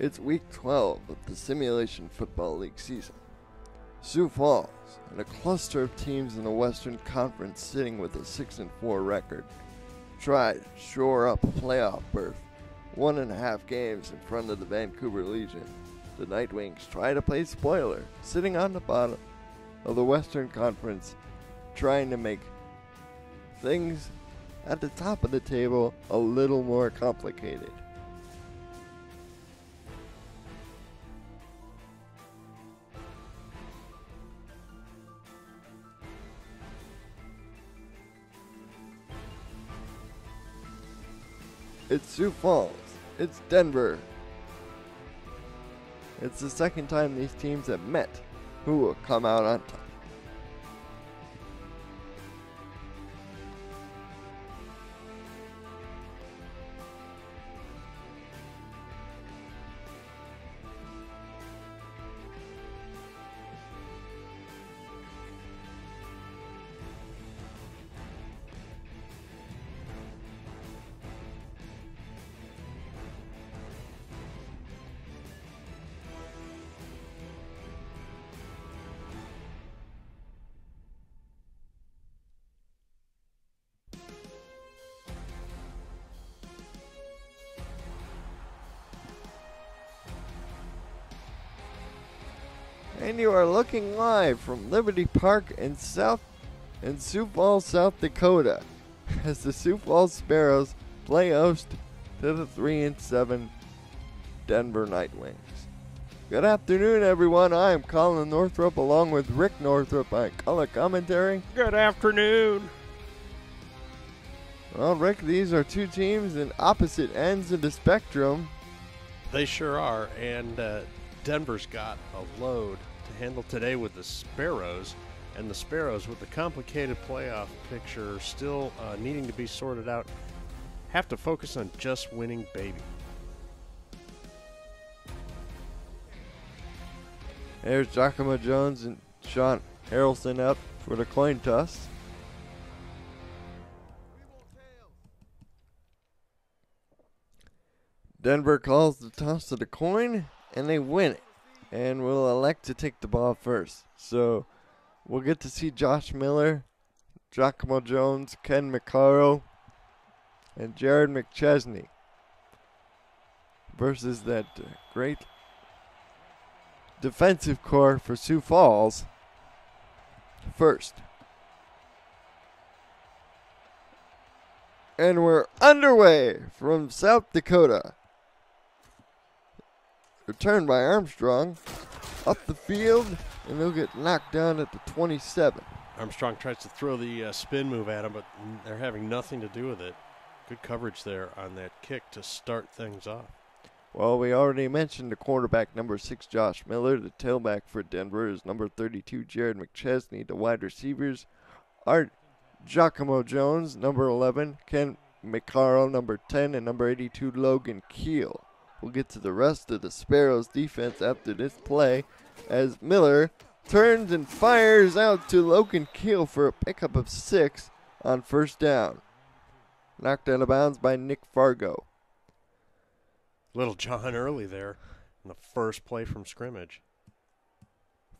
It's week 12 of the Simulation Football League season. Sioux Falls and a cluster of teams in the Western Conference sitting with a 6-4 record try to shore up a playoff berth 1.5 games in front of the Vancouver Legion. The Nightwings try to play spoiler, sitting on the bottom of the Western Conference, trying to make things at the top of the table a little more complicated. It's Sioux Falls. It's Denver. It's the second time these teams have met. Who will come out on top? And you are looking live from Liberty Park in Sioux Falls, South Dakota, as the Sioux Falls Sparrows play host to the 3-7 Denver Nightwings. Good afternoon, everyone. I am Colin Northrup, along with Rick Northrup on Color Commentary. Good afternoon. Well, Rick, these are two teams in opposite ends of the spectrum. They sure are, and Denver's got a load to handle today with the Sparrows, and the Sparrows, with the complicated playoff picture still needing to be sorted out, have to focus on just winning baby. There's Giacomo Jones and Sean Harrelson up for the coin toss. Denver calls the toss of the coin, and they win it, and will elect to take the ball first. So we'll get to see Josh Miller, Giacomo Jones, Ken McCarroll, and Jared McChesney versus that great defensive core for Sioux Falls first. And we're underway from South Dakota. Return by Armstrong, up the field, and he'll get knocked down at the 27. Armstrong tries to throw the spin move at him, but they're having nothing to do with it. Good coverage there on that kick to start things off. Well, we already mentioned the quarterback, number 6, Josh Miller. The tailback for Denver is number 32, Jared McChesney. The wide receivers are Giacomo Jones, number 11, Ken McCarroll, number 10, and number 82, Logan Keel. We'll get to the rest of the Sparrows defense after this play as Miller turns and fires out to Logan Keel for a pickup of 6 on first down. Knocked out of bounds by Nick Fargo. Little John early there in the first play from scrimmage.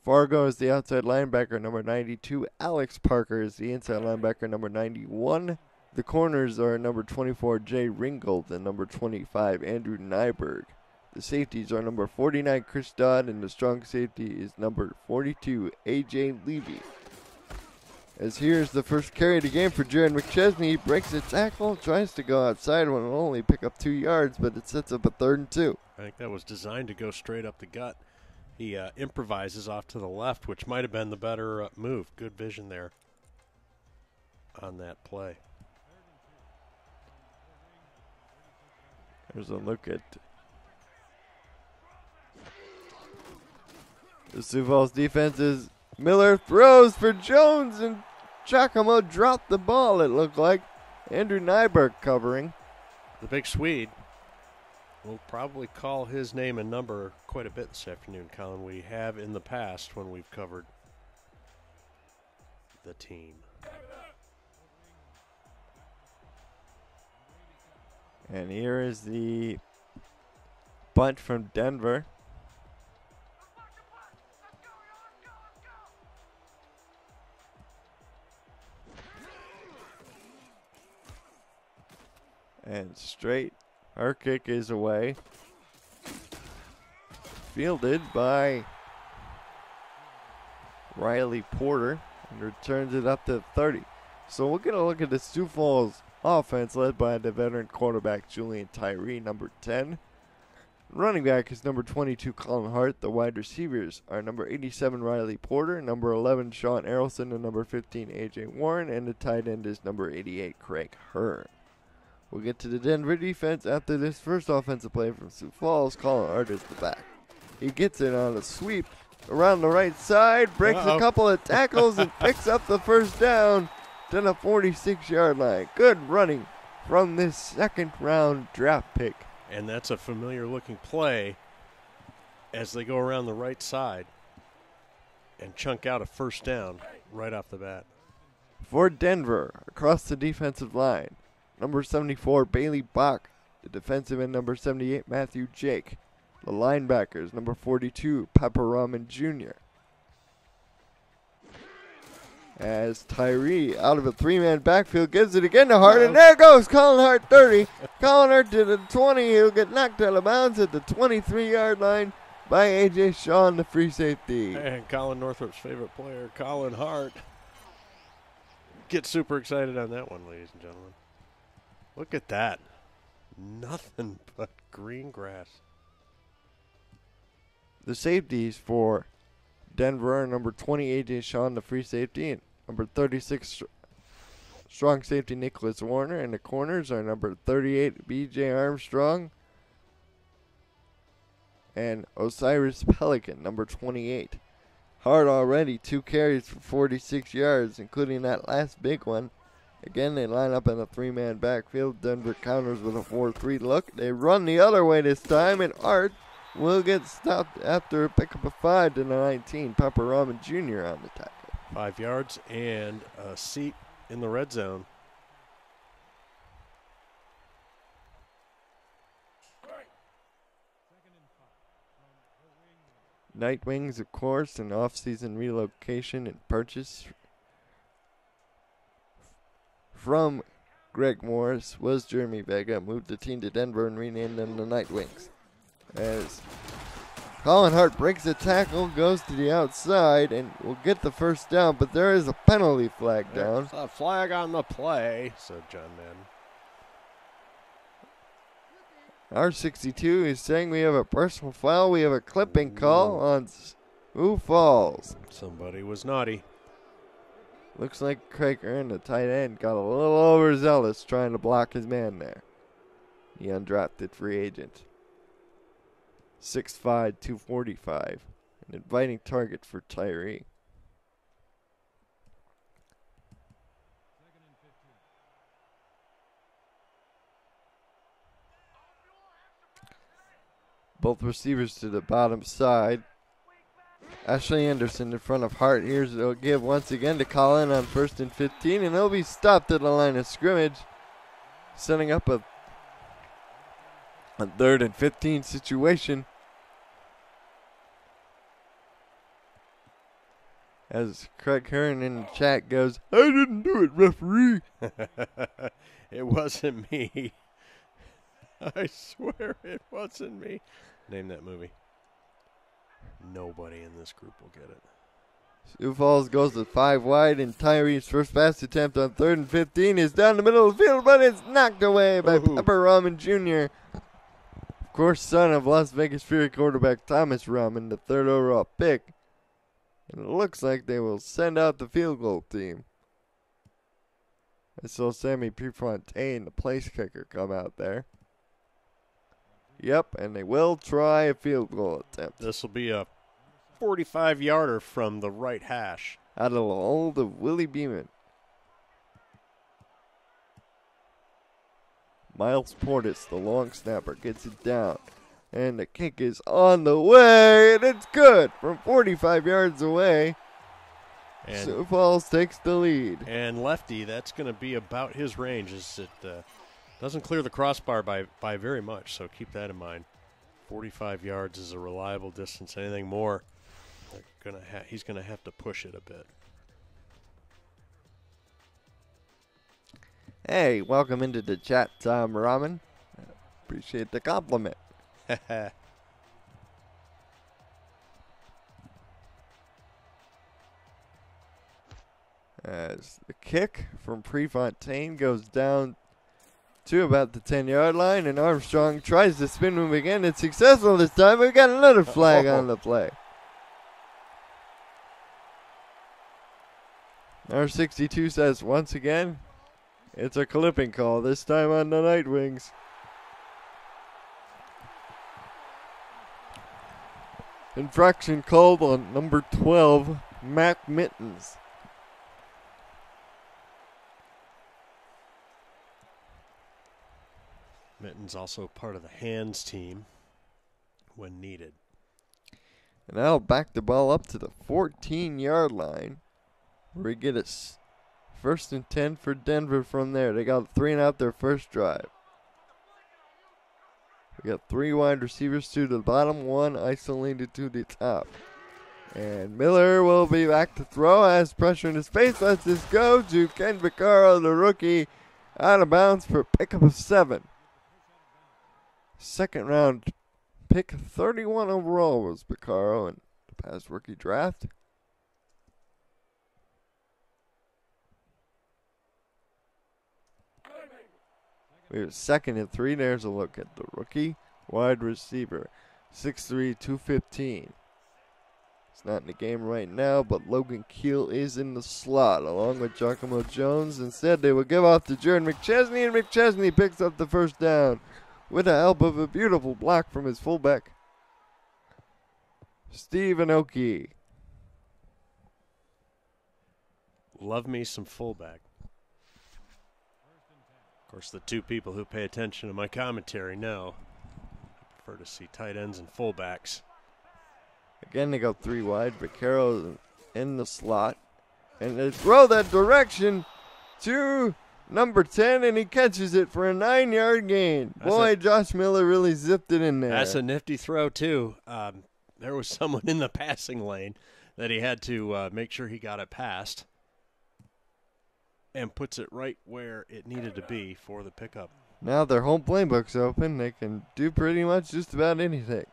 Fargo is the outside linebacker, number 92. Alex Parker is the inside linebacker, number 91. The corners are number 24, Jay Ringgold, and number 25, Andrew Nyberg. The safeties are number 49, Chris Dodd, and the strong safety is number 42, A.J. Levy. As here's the first carry of the game for Jared McChesney. He breaks a tackle, tries to go outside when it'll only pick up 2 yards, but it sets up a 3rd and 2. I think that was designed to go straight up the gut. He improvises off to the left, which might have been the better move. Good vision there on that play. There's a look at the Sioux Falls defense. Miller throws for Jones, and Giacomo dropped the ball, it looked like. Andrew Nyberg covering. The big Swede. We'll probably call his name and number quite a bit this afternoon, Colin. We have in the past when we've covered the team. And here is the bunt from Denver. And straight. Our kick is away. Fielded by Riley Porter and returns it up to 30. So we're going to look at the Sioux Falls offense led by the veteran quarterback Julian Tyree, number 10. Running back is number 22, Colin Hart. The wide receivers are number 87, Riley Porter, number 11, Sean Errolson, and number 15, A.J. Warren, and the tight end is number 88, Craig Hearn. We'll get to the Denver defense after this first offensive play from Sioux Falls. Colin Hart is the back. He gets it on a sweep around the right side, breaks a couple of tackles, and picks up the first down to the 46-yard line. Good running from this second-round draft pick. And that's a familiar-looking play as they go around the right side and chunk out a first down right off the bat. For Denver, across the defensive line, number 74, Bailey Bach. The defensive end, number 78, Matthew Jake. The linebackers, number 42, Pepper Rahman Jr. As Tyree, out of a three-man backfield, gives it again to Hart, and there goes Colin Hart, 30. Colin Hart to the 20. He'll get knocked out of bounds at the 23-yard line by A.J. Shawn, the free safety. And Colin Northrup's favorite player, Colin Hart. Get super excited on that one, ladies and gentlemen. Look at that. Nothing but green grass. The safeties for Denver are number 20, A.J. Shawn, the free safety, and number 36, strong safety Nicholas Warner. And the corners are number 38, B.J. Armstrong, and Osiris Pelican, number 28. Hart already 2 carries for 46 yards, including that last big one. Again, they line up in a three-man backfield. Denver counters with a 4-3 look. They run the other way this time, and Hart will get stopped after a pickup of 5 to the 19. Pepper Rahman Jr. on the tackle. 5 yards and a seat in the red zone. Nightwings, of course, an off-season relocation and purchase from Greg Morris was Jeremy Vega. Moved the team to Denver and renamed them the Nightwings. As Colin Hart breaks a tackle, goes to the outside, and will get the first down, but there is a penalty flag down. There's a flag on the play, said John Madden. R62 is saying we have a personal foul. We have a clipping call on Sioux Falls. Somebody was naughty. Looks like Craig Hearn, the tight end, got a little overzealous trying to block his man there. The undrafted free agent. 6'5", 245. An inviting target for Tyree. Both receivers to the bottom side. Ashley Anderson in front of Hart. Here's a give once again to Colin on 1st and 15, and he'll be stopped at the line of scrimmage, setting up a 3rd and 15 situation. As Craig Hearn in the chat goes, I didn't do it, referee. It wasn't me. I swear it wasn't me. Name that movie. Nobody in this group will get it. Sioux Falls goes to 5 wide, and Tyree's first pass attempt on 3rd and 15 is down the middle of the field, but it's knocked away by Pepper Rahman Jr., of course, son of Las Vegas Fury quarterback Thomas Rahman, the 3rd overall pick. And it looks like they will send out the field goal team. I saw Sammy Prefontaine, the place kicker, come out there. Yep, and they will try a field goal attempt. This will be a 45-yarder from the right hash. Out of the hold of Willie Beeman. Miles Portis, the long snapper, gets it down. And the kick is on the way, and it's good from 45 yards away. And Sioux Falls takes the lead. And lefty, that's going to be about his range. It doesn't clear the crossbar by very much, so keep that in mind. 45 yards is a reliable distance. Anything more, he's gonna have to push it a bit. Hey, welcome into the chat, Tom Ramen. Appreciate the compliment. As the kick from Prefontaine goes down to about the 10-yard line, and Armstrong tries to spin move again. It's successful this time. We got another flag on the play. S18 says once again, it's a clipping call, this time on the Nightwings. Infraction called on number 12, Mac Mittens. Mittens also part of the hands team when needed. And now back the ball up to the 14-yard line, where we get a first and 10 for Denver from there. They got 3 and out their first drive. We got 3 wide receivers to the bottom, 1 isolated to the top. And Miller will be back to throw, has pressure in his face, lets this go to Ken Vaccaro, the rookie, out of bounds for pickup of 7. Second round pick, 31 overall was Vaccaro in the past rookie draft. We have 2nd and 3. There's a look at the rookie wide receiver, 6'3", 215. He's not in the game right now, but Logan Keel is in the slot along with Giacomo Jones. Instead, they will give off to Jared McChesney, and McChesney picks up the first down with the help of a beautiful block from his fullback, Steve Inoki. Love me some fullback. Of course, the 2 people who pay attention to my commentary know I prefer to see tight ends and fullbacks. Again, they go 3 wide. Vaccaro in the slot. And they throw that direction to number 10, and he catches it for a 9-yard gain. Boy, Josh Miller really zipped it in there. That's a nifty throw, too. There was someone in the passing lane that he had to make sure he got it past, and puts it right where it needed to be for the pickup. Now their home playbook's open. They can do pretty much just about anything.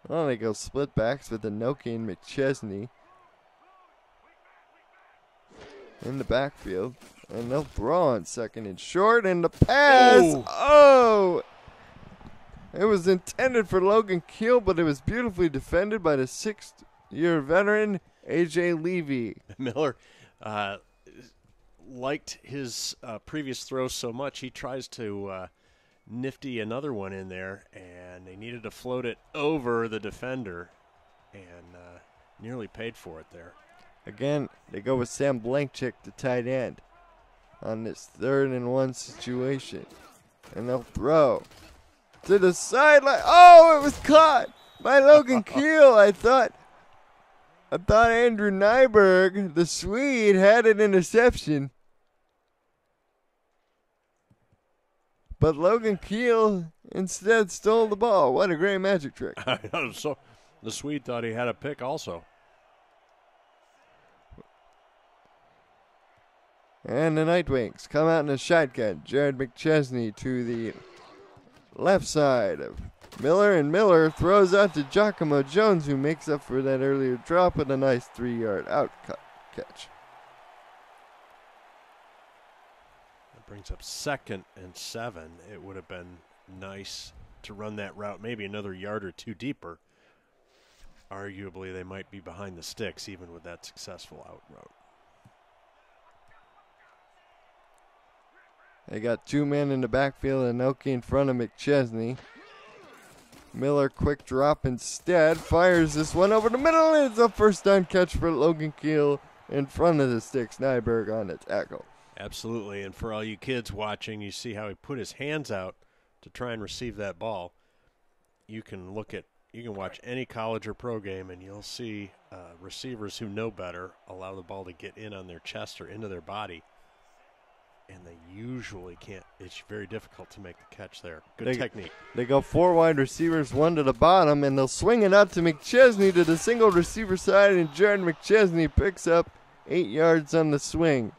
Well, they go split backs with Inoki and McChesney in the backfield. And they'll throw on 2nd and short, and the pass. Ooh. Oh! It was intended for Logan Keel, but it was beautifully defended by the 6th-year veteran, A.J. Levy. Miller liked his previous throw so much, he tries to nifty another one in there, and they needed to float it over the defender, and nearly paid for it there. Again, they go with Sam Blankchick, the tight end, on this 3rd and 1 situation. And they'll throw to the sideline. Oh, it was caught by Logan Keel. I thought Andrew Nyberg, the Swede, had an interception. But Logan Keel instead stole the ball. What a great magic trick. So the Swede thought he had a pick also. And the Nightwings come out in a shotgun. Jared McChesney to the left side of Miller, and Miller throws out to Giacomo Jones, who makes up for that earlier drop with a nice 3-yard out catch. That brings up 2nd and 7. It would have been nice to run that route maybe another yard or 2 deeper. Arguably, they might be behind the sticks even with that successful out route. They got 2 men in the backfield, and Inoki in front of McChesney. Miller quick drop instead, fires this one over the middle, and it's a first down catch for Logan Keel in front of the sticks. Nyberg on the tackle. Absolutely, and for all you kids watching, you see how he put his hands out to try and receive that ball. You can watch any college or pro game, and you'll see receivers who know better allow the ball to get in on their chest or into their body. and they usually can't. It's very difficult to make the catch there. Good technique. They go 4 wide receivers, 1 to the bottom, and they'll swing it out to McChesney to the single receiver side, and Jared McChesney picks up 8 yards on the swing.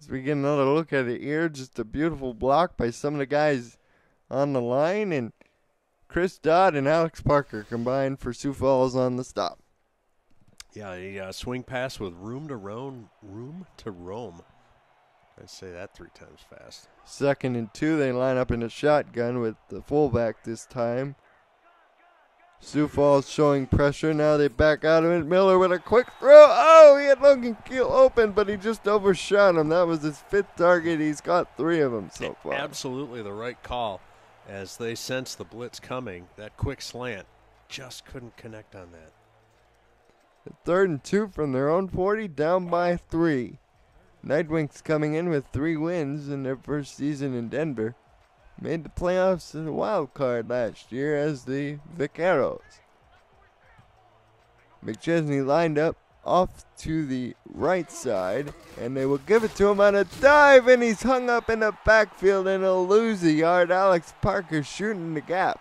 As we get another look at it here, just a beautiful block by some of the guys on the line, and Chris Dodd and Alex Parker combined for Sioux Falls on the stop. Yeah, a swing pass with room to roam. I say that 3 times fast. 2nd and 2, they line up in a shotgun with the fullback this time. Sioux Falls showing pressure. Now they back out of it. Miller with a quick throw. Oh, he had Logan Keel open, but he just overshot him. That was his 5th target. He's got 3 of them so far. Absolutely the right call. As they sense the blitz coming, that quick slant just couldn't connect on that. 3rd and 2 from their own 40, down by 3. Nightwings coming in with 3 wins in their first season in Denver. Made the playoffs in a wild card last year as the Vaqueros. McChesney lined up off to the right side, and they will give it to him on a dive, and he's hung up in the backfield, and he'll lose a yard. Alex Parker shooting the gap.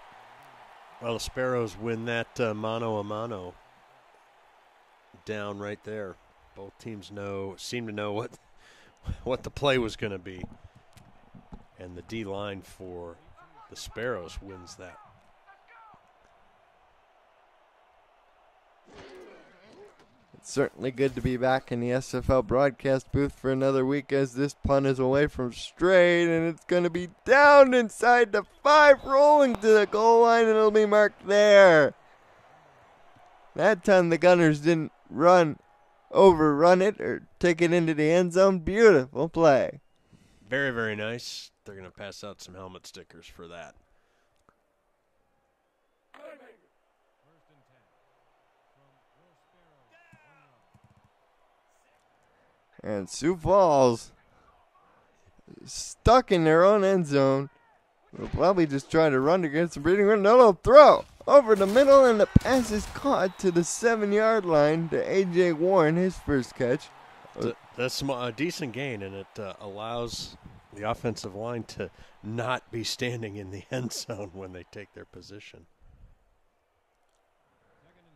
Well, the Sparrows win that mano-a-mano down right there. Both teams seem to know what the play was going to be. And the D-line for the Sparrows wins that. It's certainly good to be back in the SFL broadcast booth for another week as this punt is away from straight, and it's going to be down inside the 5, rolling to the goal line, and it'll be marked there. That time the Gunners didn't overrun it or take it into the end zone. Beautiful play. Very, very nice. They're going to pass out some helmet stickers for that. And Sioux Falls stuck in their own end zone. They'll probably just try to run to get some breathing room. No, they'll throw over the middle, and the pass is caught to the 7-yard line to A.J. Warren, his first catch. That's a decent gain, and it allows the offensive line to not be standing in the end zone when they take their position.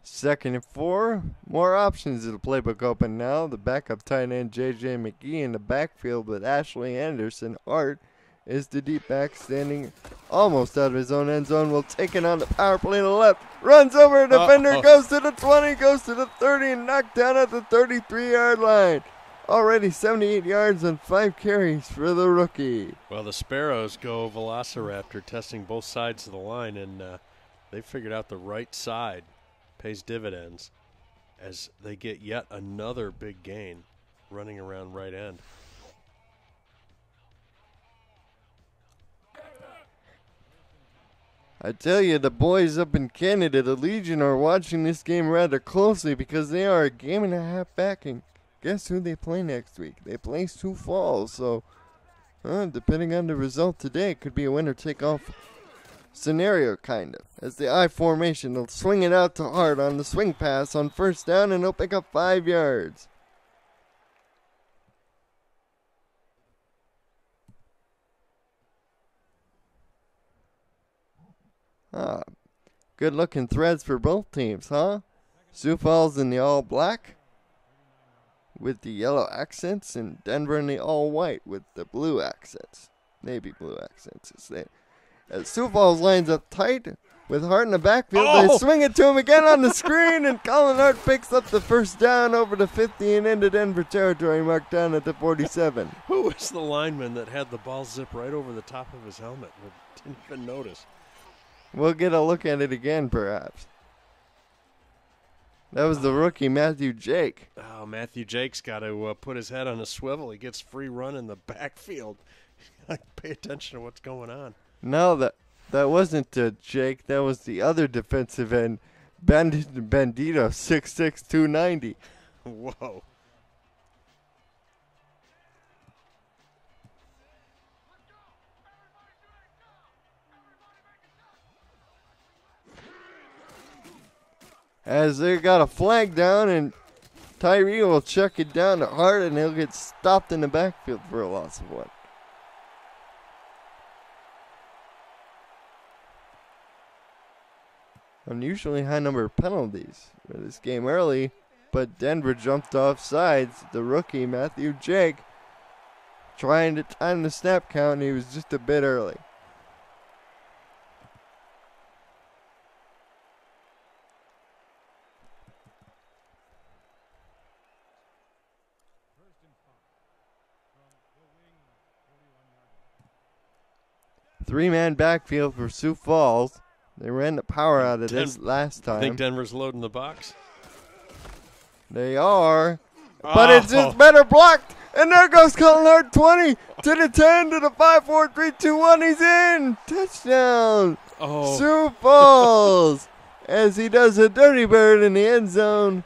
2nd and 4. More options in the playbook open now. The backup tight end J.J. McGee in the backfield with Ashley Anderson. Hart is the deep back standing almost out of his own end zone. Will take it on the power play to the left. Runs over a defender, goes to the 20, goes to the 30, and knocked down at the 33-yard line. Already 78 yards on 5 carries for the rookie. Well, the Sparrows go Velociraptor, testing both sides of the line, and they figured out the right side pays dividends as they get yet another big gain running around right end. I tell you, the boys up in Canada, the Legion, are watching this game rather closely because they are a game and a half back, and guess who they play next week? They play Sioux Falls, so depending on the result today, it could be a winner-take-all scenario, kind of. As the I formation, they'll swing it out to Hart on the swing pass on first down, and he'll pick up 5 yards. Good-looking threads for both teams, huh? Sioux Falls in the all-black with the yellow accents, and Denver in the all-white with the blue accents. Navy blue accents. As Sioux Falls lines up tight with Hart in the backfield, they swing it to him again on the screen, and Colin Hart picks up the first down over the 50 and into Denver territory, marked down at the 47. Who was the lineman that had the ball zip right over the top of his helmet? I didn't even notice. We'll get a look at it again, perhaps. That was the rookie, Matthew Jake. Oh, Matthew Jake's got to put his head on a swivel. He gets free run in the backfield. Pay attention to what's going on. No, that wasn't Jake. That was the other defensive end, Bandito, 6'6", 290. Whoa. As they got a flag down, and Tyree will check it down to Hart, and he'll get stopped in the backfield for a loss of 1. Unusually high number of penalties for this game early, but Denver jumped off sides. The rookie, Matthew Jake, trying to time the snap count, and he was just a bit early. Three-man backfield for Sioux Falls. They ran the power out of this last time. I think Denver's loading the box. They are. But it's just better blocked. And there goes Colin Hart, 20 to the 10 to the 5, 4, 3, 2, 1. He's in. Touchdown. Sioux Falls. As he does a dirty bird in the end zone.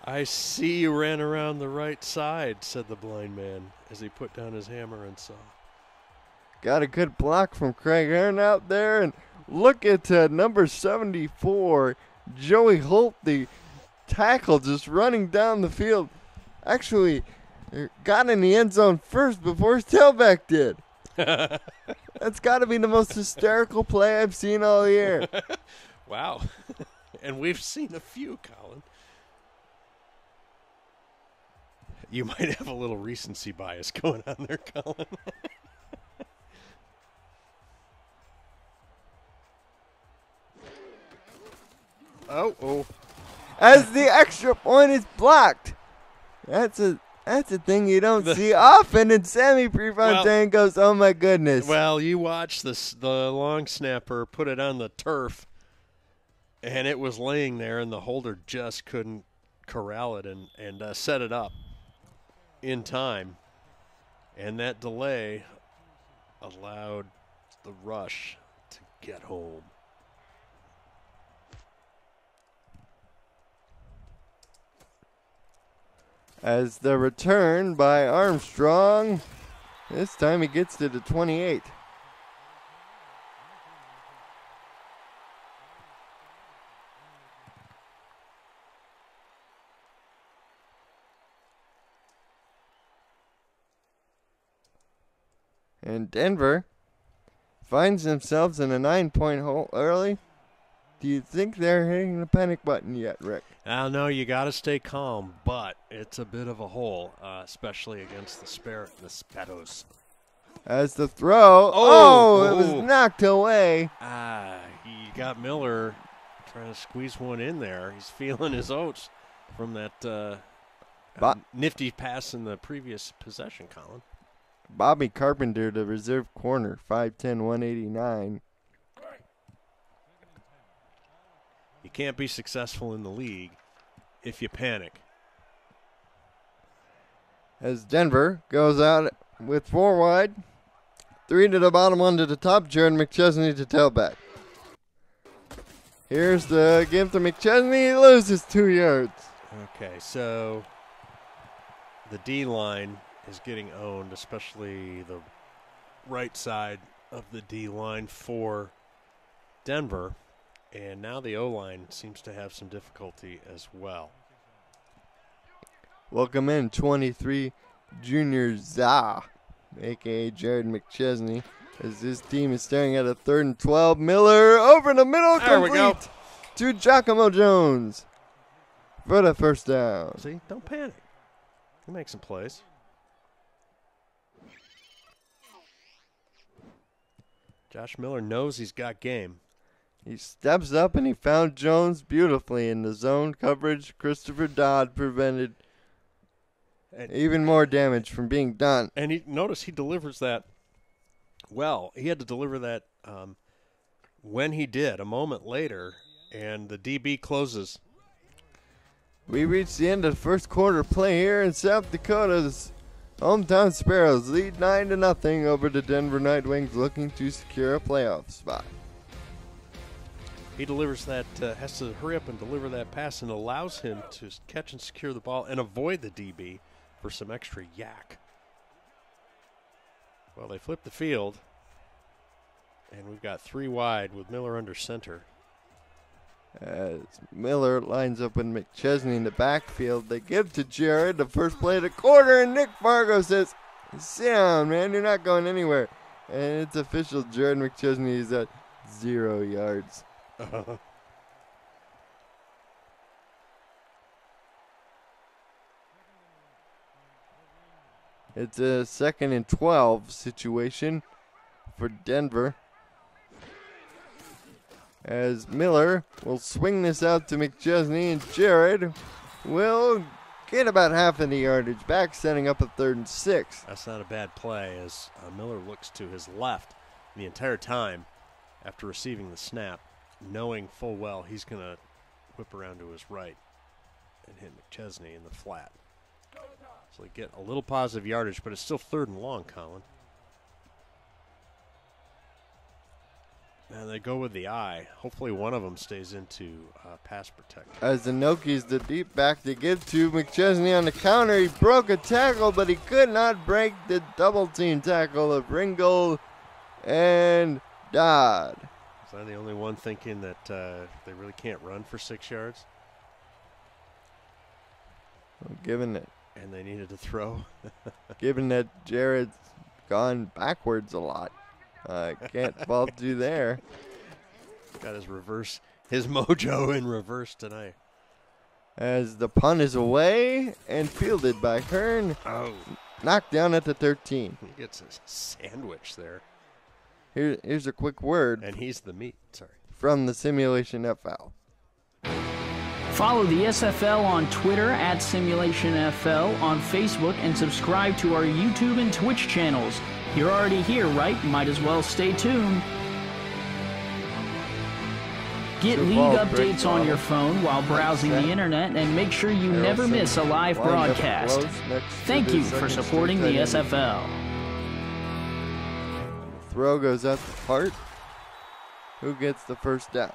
I see you ran around the right side, said the blind man as he put down his hammer and saw. Got a good block from Craig Aaron out there. And look at number 74, Joey Holt, the tackle, just running down the field. Actually, got in the end zone first before his tailback did. That's got to be the most hysterical play I've seen all year. Wow. And we've seen a few, Colin. You might have a little recency bias going on there, Colin. As the extra point is blocked. That's a thing you don't see often, and Sammy Prefontaine goes, oh my goodness. Well, you watch the long snapper put it on the turf, and it was laying there, and the holder just couldn't corral it and set it up in time. And that delay allowed the rush to get home. As the return by Armstrong, this time he gets to the 28. And Denver finds themselves in a 9-point hole early. Do you think they're hitting the panic button yet, Rick? I know you got to stay calm, but it's a bit of a hole, especially against the Sparrows. As the throw, it was knocked away. He got Miller trying to squeeze one in there. He's feeling his oats from that nifty pass in the previous possession, Colin. Bobby Carpenter, the reserve corner, 5'10", 189. You can't be successful in the league if you panic. As Denver goes out with 4 wide, 3 to the bottom, 1 to the top. Jared McChesney to tailback. Here's the give to McChesney. He loses 2 yards. Okay, so the D-line is getting owned, especially the right side of the D-line for Denver. And now the O-line seems to have some difficulty as well. Welcome in 23, Junior Za, a.k.a. Jared McChesney, as this team is staring at a 3rd and 12. Miller over the middle, there we go, to Giacomo Jones for the first down. See, don't panic. He makes some plays. Josh Miller knows he's got game. He steps up and he found Jones beautifully in the zone coverage. Christopher Dodd prevented even more damage from being done. And notice he delivers that well. He had to deliver that when he did, a moment later, and the DB closes. We reached the end of the first quarter play here in South Dakota's hometown Sparrows lead 9-0 over the Denver Nightwings, looking to secure a playoff spot. He delivers that, has to hurry up and deliver that pass, and allows him to catch and secure the ball and avoid the DB for some extra yak. Well, they flip the field, and we've got 3 wide with Miller under center. As Miller lines up with McChesney in the backfield, they give to Jared the first play of the quarter, and Nick Fargo says, "Sit down, man, you're not going anywhere." And it's official, Jared McChesney is at 0 yards. It's a 2nd and 12 situation for Denver, as Miller will swing this out to McChesney, and Jared will get about half of the yardage back, setting up a 3rd and 6. That's not a bad play, as Miller looks to his left the entire time after receiving the snap, knowing full well he's going to whip around to his right and hit McChesney in the flat. So they get a little positive yardage, but it's still 3rd and long, Colin. And they go with the eye. Hopefully one of them stays into pass protection. As Inoki's the deep back to give to McChesney on the counter. He broke a tackle, but he could not break the double team tackle of Ringgold and Dodd. Is that the only one thinking that they really can't run for 6 yards? Well, given it. And they needed to throw. Given that Jared's gone backwards a lot. Can't fault you there. Got his mojo in reverse tonight. As the punt is away and fielded by Hearn. Oh. Knocked down at the 13. He gets a sandwich there. Here's a quick word. And he's the meat. Sorry. From the Simulation FL. Follow the SFL on Twitter at SimulationFL, on Facebook, and subscribe to our YouTube and Twitch channels. You're already here, right? Might as well stay tuned. Get league updates on your phone while browsing the internet, and make sure you never miss a live broadcast. Thank you for supporting the SFL. Throw goes out to Hart, who gets the first down.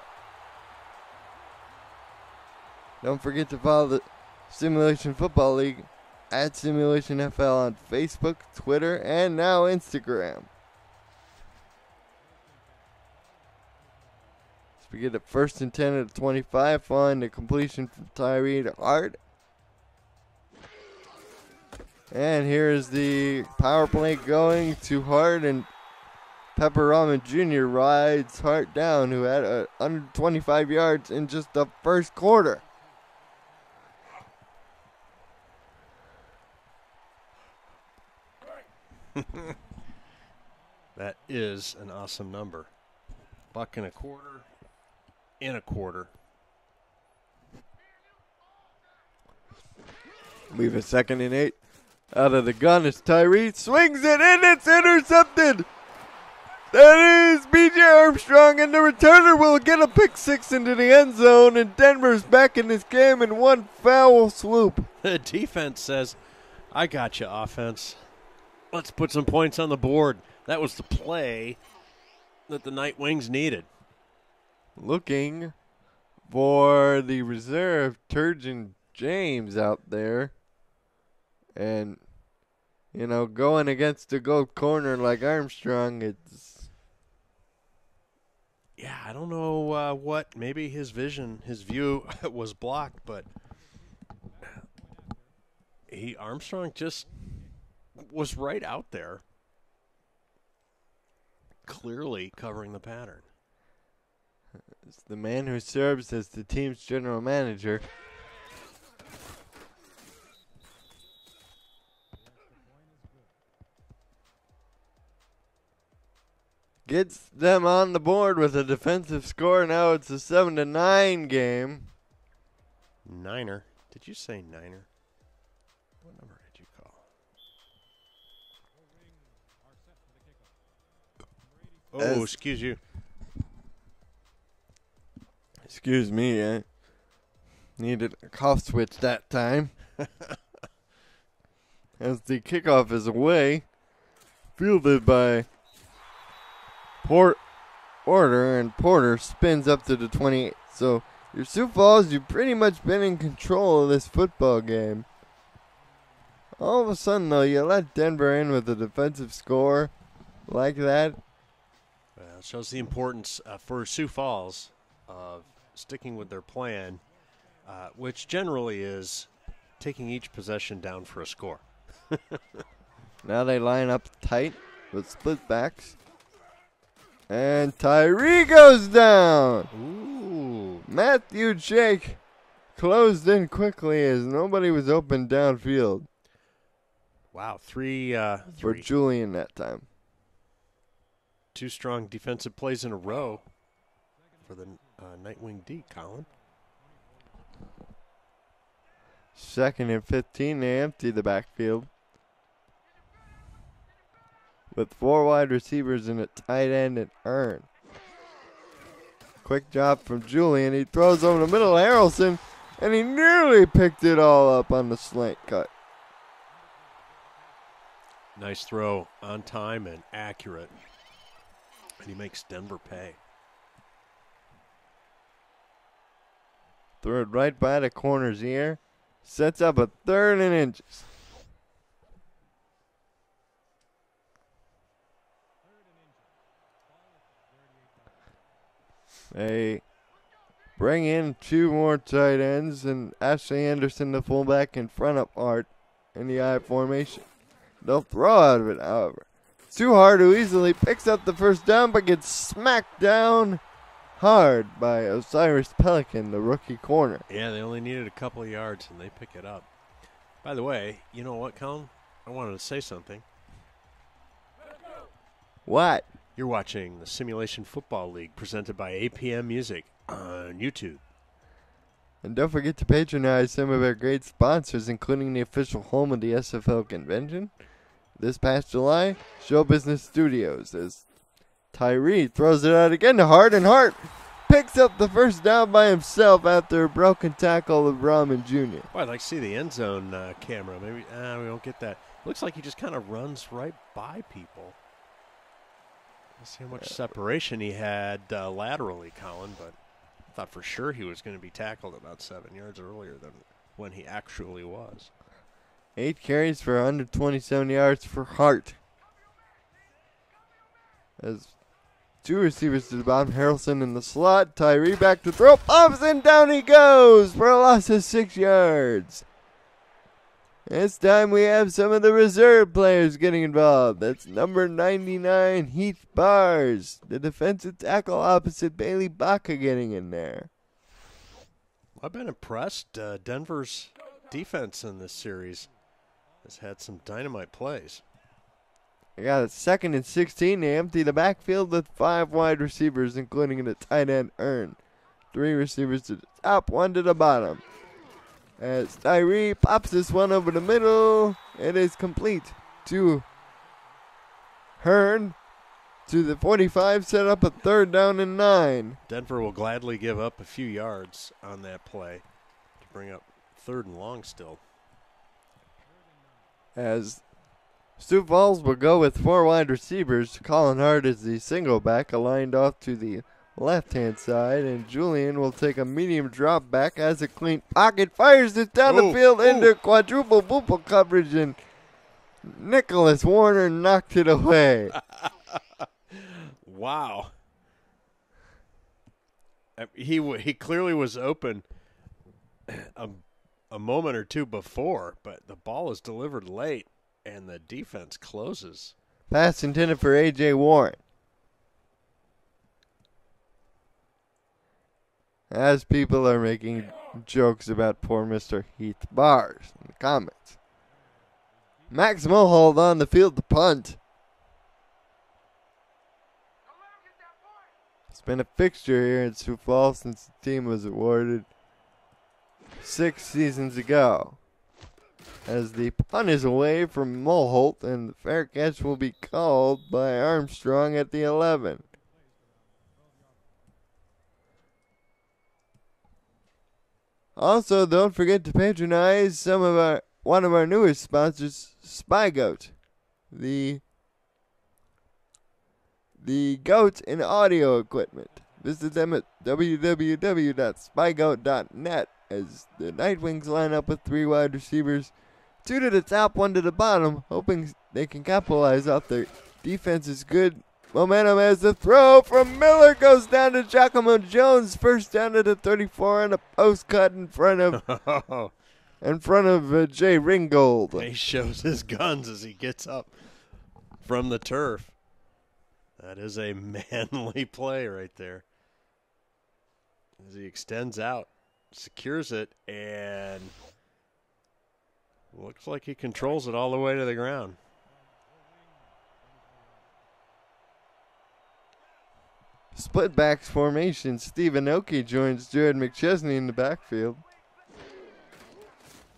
Don't forget to follow the Simulation Football League at Simulation FL on Facebook, Twitter, and now Instagram. So we get a 1st and 10 at 25 following the completion from Tyree to Hart. And here is the power play going to Hart, and Pepper Rahman Jr. rides Hart down, who had 125 yards in just the first quarter. That is an awesome number. $1.25 in a quarter. We have a 2nd and 8. Out of the gun is Tyree. Swings it, and it's intercepted. That is B.J. Armstrong, and the returner will get a pick 6 into the end zone, and Denver's back in this game in one foul swoop. The defense says, "I got you, offense. Let's put some points on the board." That was the play that the Nightwings needed. Looking for the reserve, Turgeon James out there. And, you know, going against a gold corner like Armstrong, it's... Yeah, I don't know what. Maybe his view was blocked, but Armstrong just was right out there, clearly covering the pattern. It's the man who serves as the team's general manager. Gets them on the board with a defensive score. Now it's a 7-9 game. Niner. Did you say Niner? What number did you call? Oh, excuse you. Excuse me, I needed a cough switch that time. As the kickoff is away, fielded by Porter, and Porter spins up to the 28. So your Sioux Falls, you've pretty much been in control of this football game. All of a sudden, though, you let Denver in with a defensive score like that. It shows the importance for Sioux Falls of sticking with their plan, which generally is taking each possession down for a score. Now they line up tight with split backs. And Tyree goes down. Ooh. Matthew Jake closed in quickly as nobody was open downfield. Wow, three. For Julian that time. 2 strong defensive plays in a row for the Nightwing D, Colin. 2nd and 15, they empty the backfield. With 4 wide receivers and a tight end and Earn. Quick drop from Julian. He throws over the middle of Harrelson, and he nearly picked it all up on the slant cut. Nice throw, on time and accurate. And he makes Denver pay. Threw it right by the corner's ear. Sets up a 3rd and inches. They bring in 2 more tight ends and Ashley Anderson, the fullback, in front of Art in the I formation. They'll throw out of it, however. It's too hard, who easily picks up the first down but gets smacked down hard by Osiris Pelican, the rookie corner. Yeah, they only needed a couple of yards and they pick it up. By the way, you know what, Colin? I wanted to say something. What? You're watching the Simulation Football League presented by APM Music on YouTube. And don't forget to patronize some of our great sponsors, including the official home of the SFL convention. This past July, Show Business Studios, as Tyree throws it out again to Hart, and Hart picks up the first down by himself after a broken tackle of Brahman Jr. Well, I'd like to see the end zone camera. Maybe we don't get that. Looks like he just kind of runs right by people. Let's see how much separation he had laterally, Colin, but I thought for sure he was going to be tackled about 7 yards earlier than when he actually was. 8 carries for 127 yards for Hart. As 2 receivers to the bottom, Harrelson in the slot, Tyree back to throw, pops, and down he goes for a loss of 6 yards. This time we have some of the reserve players getting involved. That's number 99, Heath Bars, the defensive tackle opposite Bailey Baca, getting in there. I've been impressed. Denver's defense in this series has had some dynamite plays. They got a 2nd and 16. They empty the backfield with 5 wide receivers, including the tight end Earn. 3 receivers to the top, 1 to the bottom. As Tyree pops this one over the middle, it is complete to Hearn to the 45, set up a 3rd down and 9. Denver will gladly give up a few yards on that play to bring up 3rd and long still. As Sioux Falls will go with 4 wide receivers. Colin Hart is the single back, aligned off to the left-hand side, and Julian will take a medium drop back, has a clean pocket, fires it down the field into quadruple boople coverage, and Nicholas Warner knocked it away. Wow. He clearly was open a moment or two before, but the ball is delivered late, and the defense closes. Pass intended for A.J. Warren. As people are making jokes about poor Mr. Heath Bars in the comments. Max Mulhold on the field to punt. It's been a fixture here in Sioux Falls since the team was awarded 6 seasons ago. As the punt is away from Mulholt, and the fair catch will be called by Armstrong at the 11. Also, don't forget to patronize one of our newest sponsors, Spy Goat, the goat in audio equipment. Visit them at www.spygoat.net as the Nightwings line up with 3 wide receivers, 2 to the top, 1 to the bottom, hoping they can capitalize off their defense's good momentum as the throw from Miller goes down to Giacomo Jones. First down to the 34 on a post cut in front of Jay Ringgold. He shows his guns as he gets up from the turf. That is a manly play right there. As he extends out, secures it, and looks like he controls it all the way to the ground. Split backs formation. Stephen Oakey joins Jared McChesney in the backfield.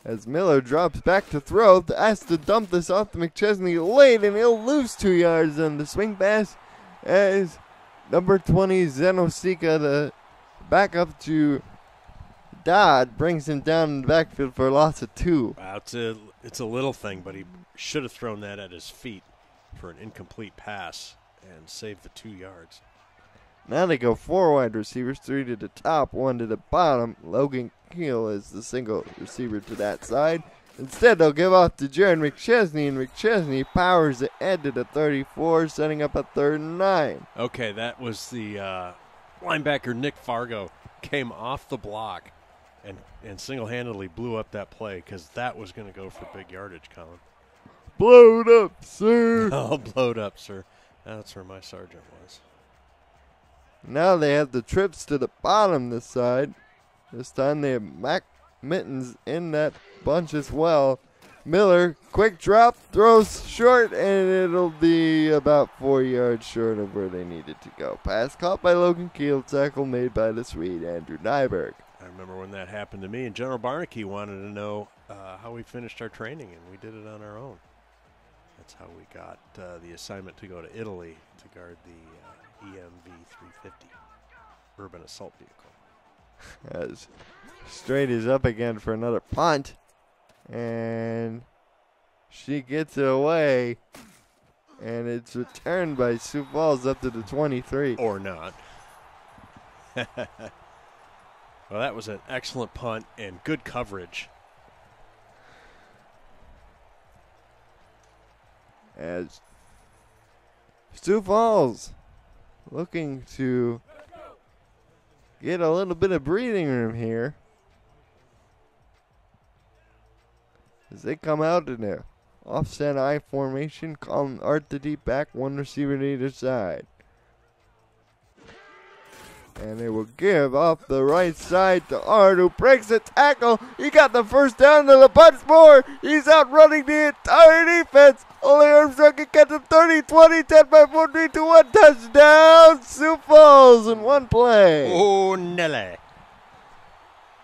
As Miller drops back to throw, has to dump this off to McChesney late, and he'll lose 2 yards on the swing pass as number 20, Zenosika, the backup to Dodd, brings him down in the backfield for a loss of 2. Wow, it's a little thing, but he should have thrown that at his feet for an incomplete pass and saved the 2 yards. Now they go 4 wide receivers, 3 to the top, 1 to the bottom. Logan Keel is the single receiver to that side. Instead, they'll give off to Jared McChesney, and McChesney powers it ahead to the 34, setting up a 3rd and 9. Okay, that was the linebacker Nick Fargo came off the block and single-handedly blew up that play because that was going to go for big yardage, Colin. Blowed up, sir. Oh, blowed up, sir. That's where my sergeant was. Now they have the trips to the bottom this side. This time they have Mac Mittens in that bunch as well. Miller, quick drop, throws short, and it'll be about 4 yards short of where they needed to go. Pass caught by Logan Keel, tackle made by the Swede, Andrew Nyberg. I remember when that happened to me, and General Barnaky wanted to know how we finished our training, and we did it on our own. That's how we got the assignment to go to Italy to guard the EMV 350 urban assault vehicle. As Straight is up again for another punt, and she gets it away, and it's returned by Sioux Falls up to the 23. Or not. Well, that was an excellent punt and good coverage. As Sioux Falls looking to get a little bit of breathing room here as they come out in their offset I formation. Colin Art the deep back, 1 receiver to either side. And they will give off the right side to Art, who breaks a tackle. He got the first down to the punch more. He's out running the entire defense. Only Armstrong can catch him 30, 20, 10 by 14 to 1 touchdown. Sioux Falls in one play. Oh, Nelly.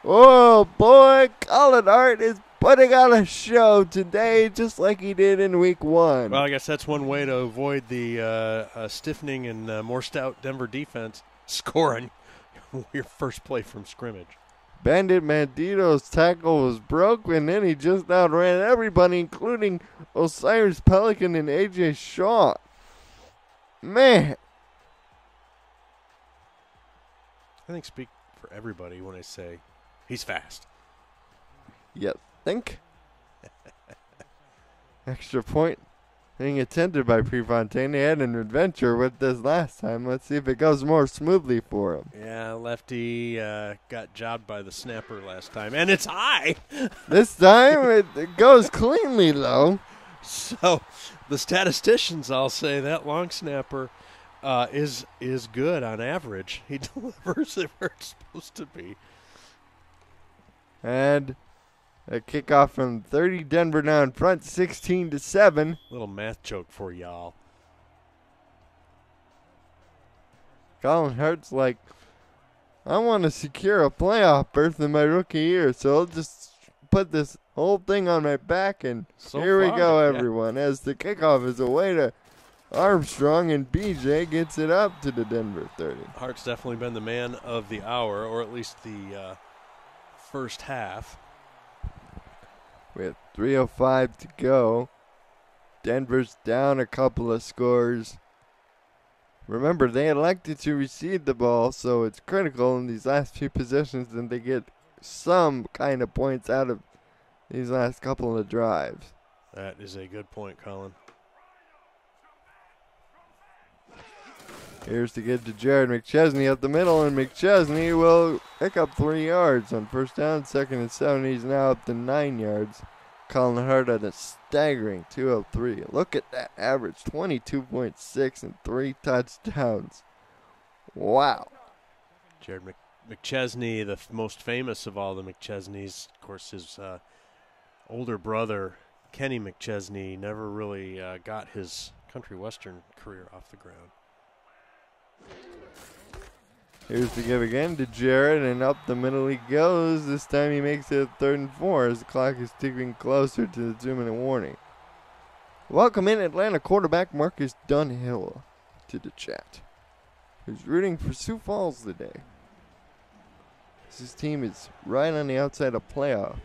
Oh, boy. Colin Art is putting on a show today just like he did in week 1. Well, I guess that's one way to avoid the stiffening and more stout Denver defense. Scoring your first play from scrimmage. Bandit Mandito's tackle was broken, and then he just outran everybody, including Osiris Pelican and A.J. Shaw. Man. I think speak for everybody when I say he's fast. You think? Extra point being attempted by Prefontaine. They had an adventure with this last time. Let's see if it goes more smoothly for him. Yeah, lefty got jobbed by the snapper last time, and it's high. This time it goes cleanly, though. So the statisticians, I'll say, that long snapper is good on average. He delivers it where it's supposed to be. And a kickoff from 30, Denver now in front, 16-7. Little math joke for y'all. Colin Hart's like, I want to secure a playoff berth in my rookie year, so I'll just put this whole thing on my back, and here we go, everyone. Yeah. As the kickoff is away to Armstrong, and BJ gets it up to the Denver 30. Hart's definitely been the man of the hour, or at least the first half. With 3:05 to go, Denver's down a couple of scores. Remember, they elected to receive the ball, so it's critical in these last few possessions that they get some kind of points out of these last couple of drives. That is a good point, Colin. Here's to get to Jared McChesney up the middle, and McChesney will pick up 3 yards on first down. 2nd and 7. He's now up to 9 yards. Colin Hart at a staggering 203. Look at that average, 22.6 and 3 touchdowns. Wow. Jared McChesney, the most famous of all the McChesneys. Of course, his older brother, Kenny McChesney, never really got his country western career off the ground. Here's the give again to Jared, and up the middle he goes. This time he makes it 3rd and 4 as the clock is ticking closer to the 2-minute warning. Welcome in Atlanta quarterback Marcus Dunhill to the chat, who's rooting for Sioux Falls today. His team is right on the outside of playoff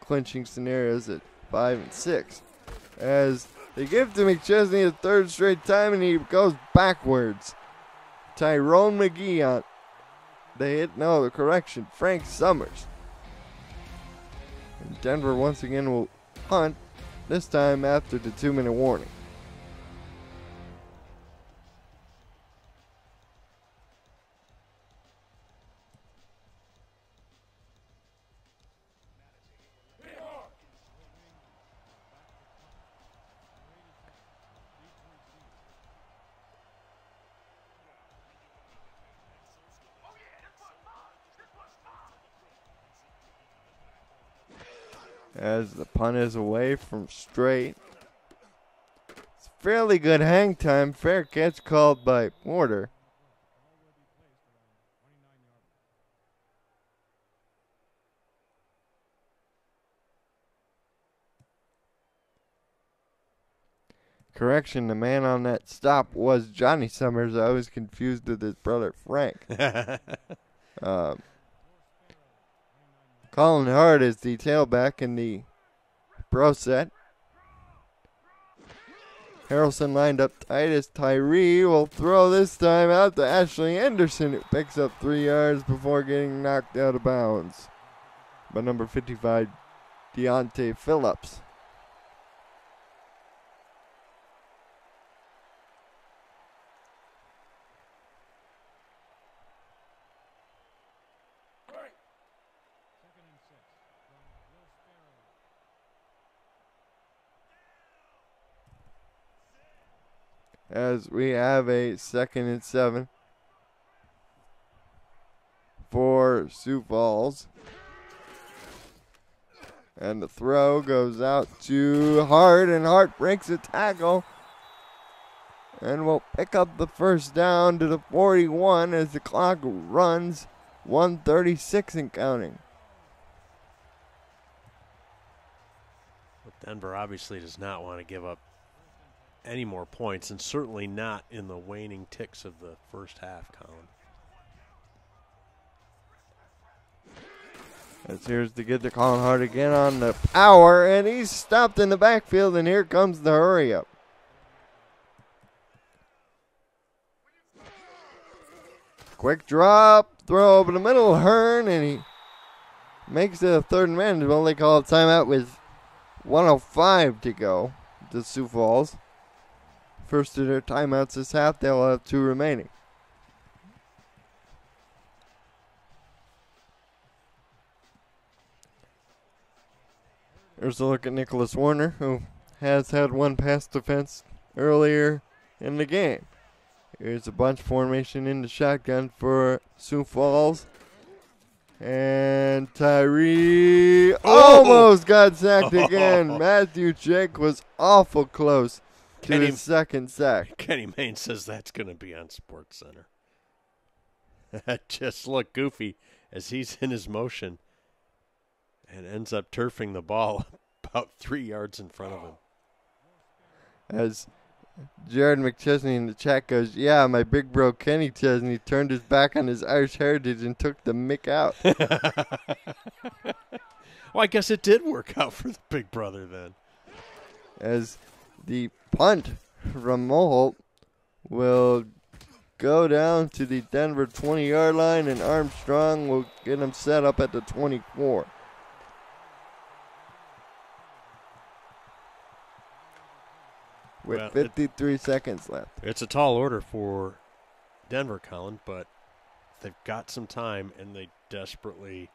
clinching scenarios at 5 and 6. As they give to McChesney a 3rd straight time, and he goes backwards. Tyrone McGee on the correction, Frank Summers. And Denver once again will punt, this time after the 2-minute warning. As the punt is away from straight. It's fairly good hang time. Fair catch called by Porter. Correction, the man on that stop was Johnny Summers. I was confused with his brother Frank. Colin Hart is the tailback in the pro set. Harrelson lined up tight as Tyree will throw this time out to Ashley Anderson, who picks up 3 yards before getting knocked out of bounds by number 55, Deontay Phillips. As we have a 2nd and 7 for Sioux Falls. And the throw goes out to Hart, and Hart breaks a tackle. And will pick up the 1st down to the 41 as the clock runs 1:36 and counting. Well, Denver obviously does not want to give up any more points, and certainly not in the waning ticks of the first half, Colin. As here's to get to Colin Hart again on the power, and he's stopped in the backfield, and here comes the hurry up. Quick drop, throw over the middle, Hearn, and he makes it a 3rd and manageable. They call a timeout with 1:05 to go to Sioux Falls. First of their timeouts this half, they'll have 2 remaining. There's a look at Nicholas Warner, who has had 1 pass defense earlier in the game. Here's a bunch formation in the shotgun for Sioux Falls. And Tyree almost got sacked again. Matthew Jake was awful close to his 2nd sack. Kenny Mayne says that's going to be on SportsCenter. That just looked goofy as he's in his motion and ends up turfing the ball about 3 yards in front of him. As Jared McChesney in the chat goes, yeah, my big bro Kenny Chesney turned his back on his Irish heritage and took the mick out. Well, I guess it did work out for the big brother then. As the punt from Moholt will go down to the Denver 20-yard line, and Armstrong will get him set up at the 24. with 53 seconds left. It's a tall order for Denver, Colin, but they've got some time, and they desperately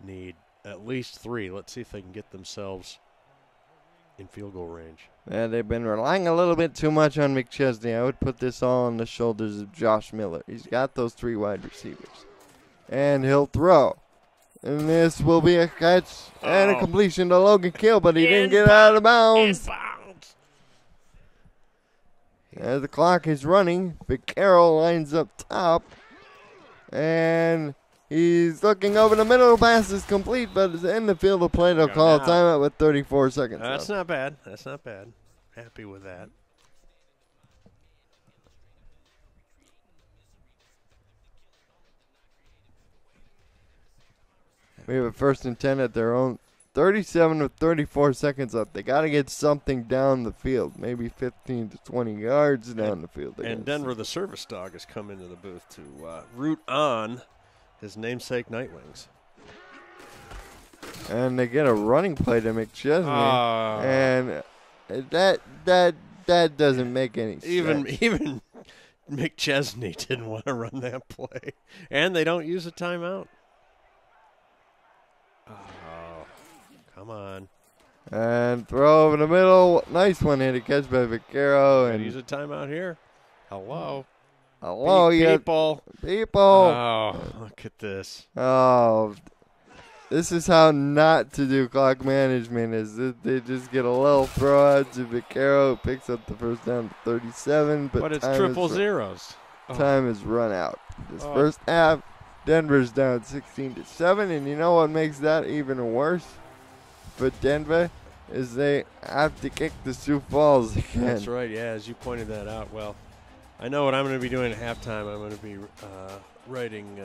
need at least 3. Let's see if they can get themselves in field goal range. Yeah, they've been relying a little bit too much on McChesney. I would put this all on the shoulders of Josh Miller. He's got those 3 wide receivers. And he'll throw. And this will be a catch and a completion to Logan Kill, but he didn't get out of bounds. As the clock is running, Vaquero lines up top. And he's looking over the middle. Pass is complete, but it's in the field of play. They'll call a timeout with 34 seconds left. That's not bad. That's not bad. Happy with that. We have a 1st and 10 at their own 37 with 34 seconds left. They got to get something down the field, maybe 15 to 20 yards down the field. And Denver, the service dog, has come into the booth to root on his namesake Nightwings. And they get a running play to McChesney. And that doesn't make any sense. Even McChesney didn't want to run that play. And they don't use a timeout. Oh, come on. And throw over the middle. Nice one-handed catch by Vaquero. And use a timeout here. Hello. Hello, people. People. Oh, look at this. Oh, this is how not to do clock management. Is that they just get a little throw out to Vaquero, picks up the first down to 37. But it's triple zeros. Time is run out. This first half, Denver's down 16-7, and you know what makes that even worse for Denver is they have to kick the Sioux Falls again. That's right, yeah, as you pointed that out. Well, I know what I'm going to be doing at halftime. I'm going to be writing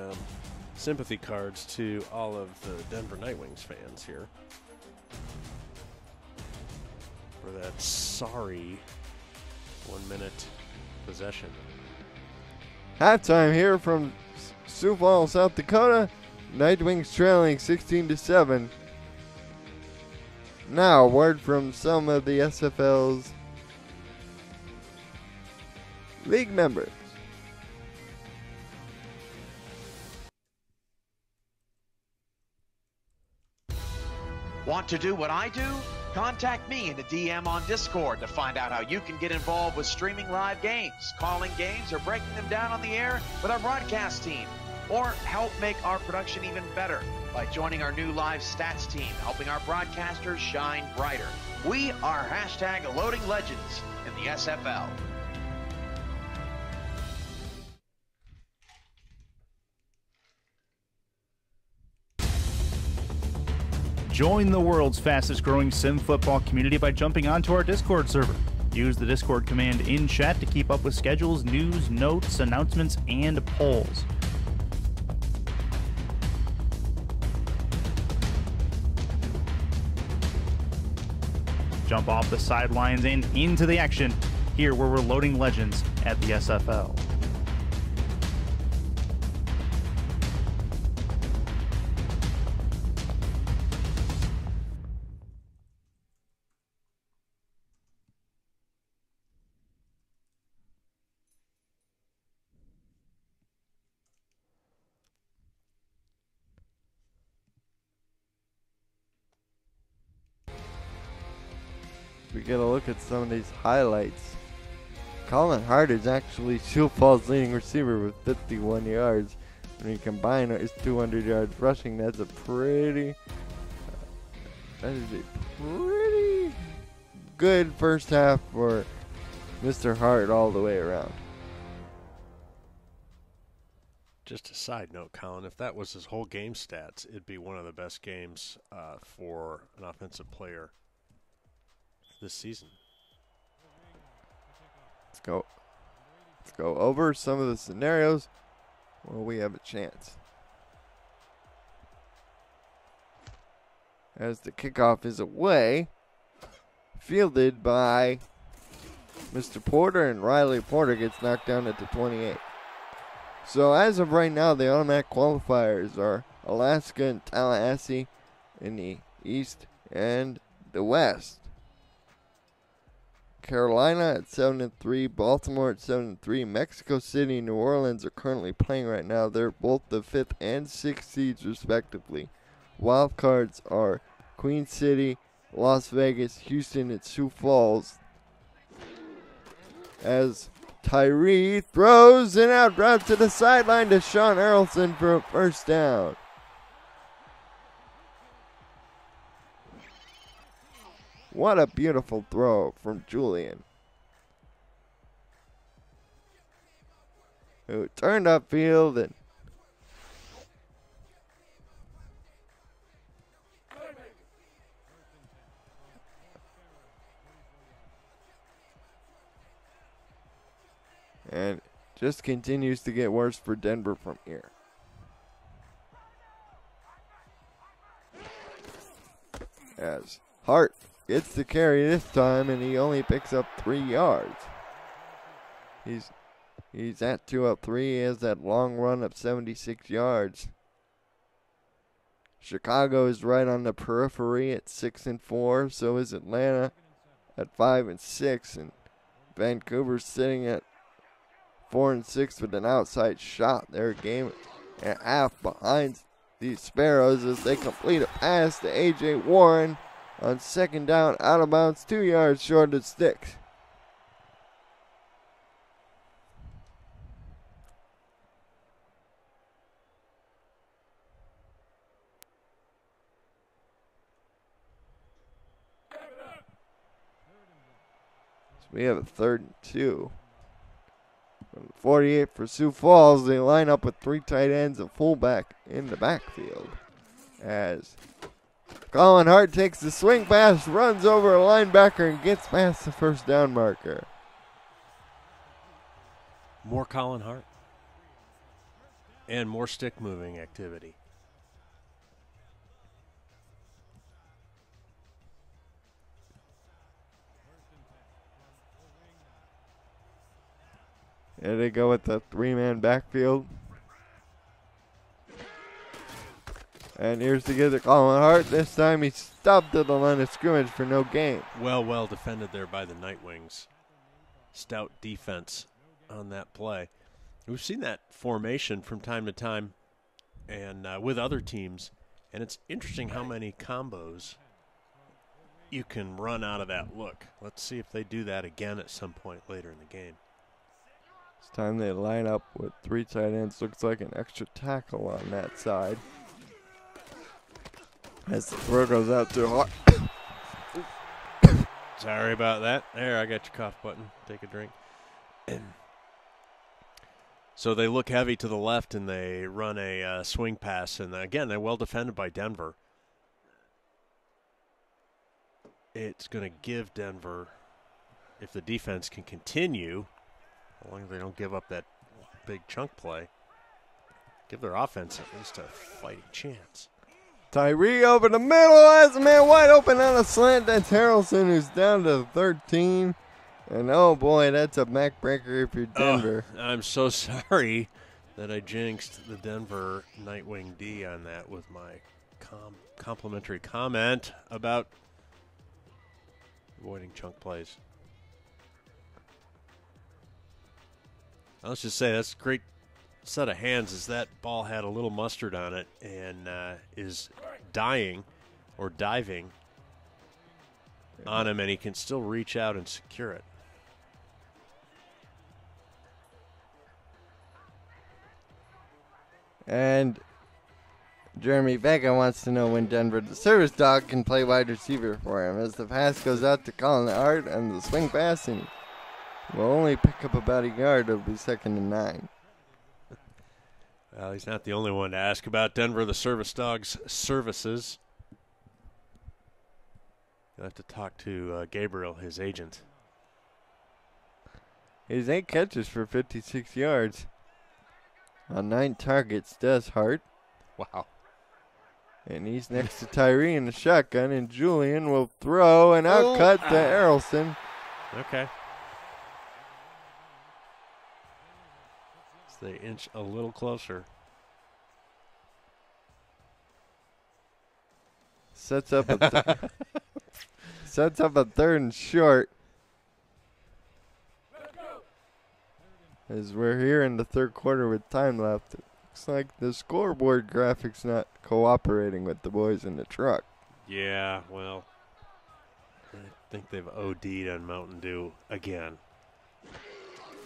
sympathy cards to all of the Denver Nightwings fans here for that sorry 1-minute possession. Halftime here from Sioux Falls, South Dakota. Nightwings trailing 16-7. Now, a word from some of the SFL's league members. Want to do what I do? Contact me in the DM on Discord to find out how you can get involved with streaming live games, calling games, or breaking them down on the air with our broadcast team. Or help make our production even better by joining our new live stats team, helping our broadcasters shine brighter. We are #Loading Legends in the SFL. Join the world's fastest growing sim football community by jumping onto our Discord server. Use the Discord command in chat to keep up with schedules, news, notes, announcements, and polls. Jump off the sidelines and into the action here where we're loading legends at the SFL. We get a look at some of these highlights. Colin Hart is actually Sioux Falls' leading receiver with 51 yards. When you combine his 200 yards rushing, that is a pretty good first half for Mr. Hart all the way around. Just a side note, Colin, if that was his whole game stats, it'd be one of the best games for an offensive player this season. Let's go over some of the scenarios where we have a chance. As the kickoff is away, fielded by Mr. Porter, and Riley Porter gets knocked down at the 28. So as of right now, the automatic qualifiers are Alaska and Tallahassee in the east and the west. Carolina at 7-3, Baltimore at 7-3, Mexico City and New Orleans are currently playing right now. They're both the 5th and 6th seeds respectively. Wild cards are Queen City, Las Vegas, Houston, and Sioux Falls. As Tyree throws and out route to the sideline to Sean Errolson for a first down. What a beautiful throw from Julian, who turned upfield and just continues to get worse for Denver from here. As Hart gets the carry this time, and he only picks up 3 yards. He's at 2-3. He has that long run of 76 yards. Chicago is right on the periphery at 6-4. So is Atlanta at 5-6, and Vancouver's sitting at 4-6 with an outside shot. They're a game and a half behind the Sparrows as they complete a pass to A.J. Warren on second down, out of bounds, 2 yards short of sticks. So we have a 3rd and 2. 48 for Sioux Falls. They line up with 3 tight ends and fullback in the backfield as Colin Hart takes the swing pass, runs over a linebacker, and gets past the first down marker. More Colin Hart. And more stick moving activity. There they go with the 3-man backfield. And here's to get to Colin Hart. This time he's stopped at the line of scrimmage for no gain. Well defended there by the Nightwings. Stout defense on that play. We've seen that formation from time to time and with other teams, and it's interesting how many combos you can run out of that look. Let's see if they do that again at some point later in the game. This time they line up with 3 tight ends. Looks like an extra tackle on that side. As the throw goes out to Hart. Sorry about that. There, I got your cough button. Take a drink. So they look heavy to the left, and they run a swing pass. And, again, they're well defended by Denver. It's going to give Denver, if the defense can continue, as long as they don't give up that big chunk play, give their offense at least a fighting chance. Tyree over the middle has a man wide open on a slant. That's Harrelson, who's down to 13. And oh boy, that's a backbreaker if you're Denver. I'm so sorry that I jinxed the Denver Nightwing D on that with my complimentary comment about avoiding chunk plays. Let's just say that's a great set of hands, as that ball had a little mustard on it and is dying or diving on him, and he can still reach out and secure it. And Jeremy Vega wants to know when Denver, the service dog, can play wide receiver for him, as the pass goes out to Colin Hart and the swing pass, and will only pick up about a yard. It'll be 2nd and 9. Well, he's not the only one to ask about Denver, the service dog's services. You'll have to talk to Gabriel, his agent. His 8 catches for 56 yards. On 9 targets does Hart. Wow. And he's next to Tyree in the shotgun, and Julian will throw and outcut to Errolson. Okay. So they inch a little closer. Sets up a 3rd and short. as we're here in the third quarter with time left. It looks like the scoreboard graphics not cooperating with the boys in the truck. Yeah, well, I think they've OD'd on Mountain Dew again.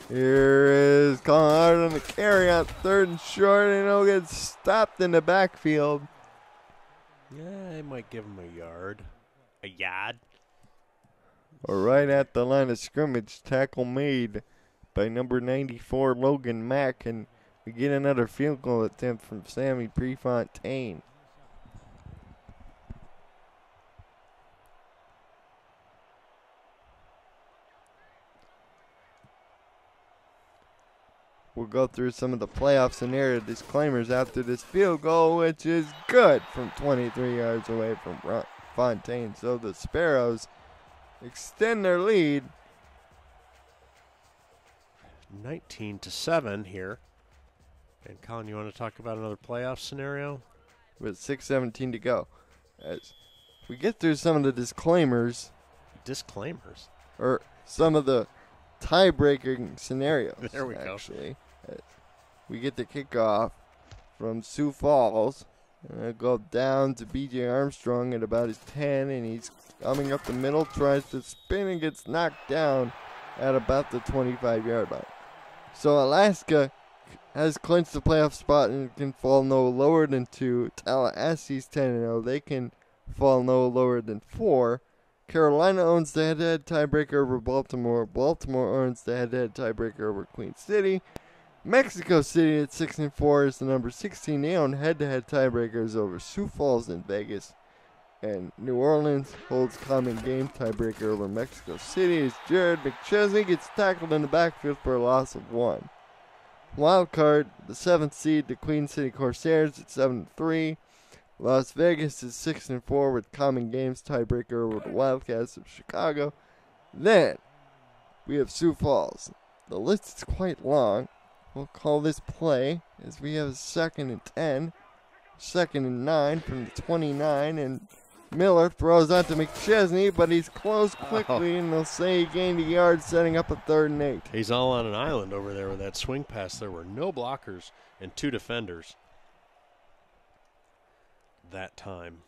Here is Colin Hart on the carry out third and short, and he'll get stopped in the backfield. Yeah, they might give him a yard. A yard? Or right at the line of scrimmage, tackle made by number 94, Logan Mack, and we get another field goal attempt from Sammy Prefontaine. We'll go through some of the playoff scenario disclaimers after this field goal, which is good from 23 yards away from Fontaine. So the Sparrows extend their lead. 19-7 here. And Colin, you want to talk about another playoff scenario? With 6:17 to go. As we get through some of the disclaimers. Disclaimers? Or some of the tie-breaking scenarios. There we go. We get the kickoff from Sioux Falls. And it'll go down to B.J. Armstrong at about his 10, and he's coming up the middle, tries to spin and gets knocked down at about the 25-yard line. So Alaska has clinched the playoff spot and can fall no lower than 2. Tallahassee's 10-0. They can fall no lower than 4. Carolina owns the head-to-head tiebreaker over Baltimore. Baltimore owns the head-to-head tiebreaker over Queen City. Mexico City at 6-4 is the number 16. They own head-to-head tiebreakers over Sioux Falls and Vegas. And New Orleans holds common game tiebreaker over Mexico City as Jared McChesney gets tackled in the backfield for a loss of 1. Wild card, the 7th seed, the Queen City Corsairs at 7-3. Las Vegas is 6-4 with common games tiebreaker over the Wildcats of Chicago. Then we have Sioux Falls. The list is quite long. We'll call this play as we have a 2nd and 10, 2nd and 9 from the 29, and Miller throws out to McChesney, but he's closed quickly, and they'll say he gained a yard, setting up a 3rd and 8. He's all on an island over there with that swing pass. There were no blockers and 2 defenders that time.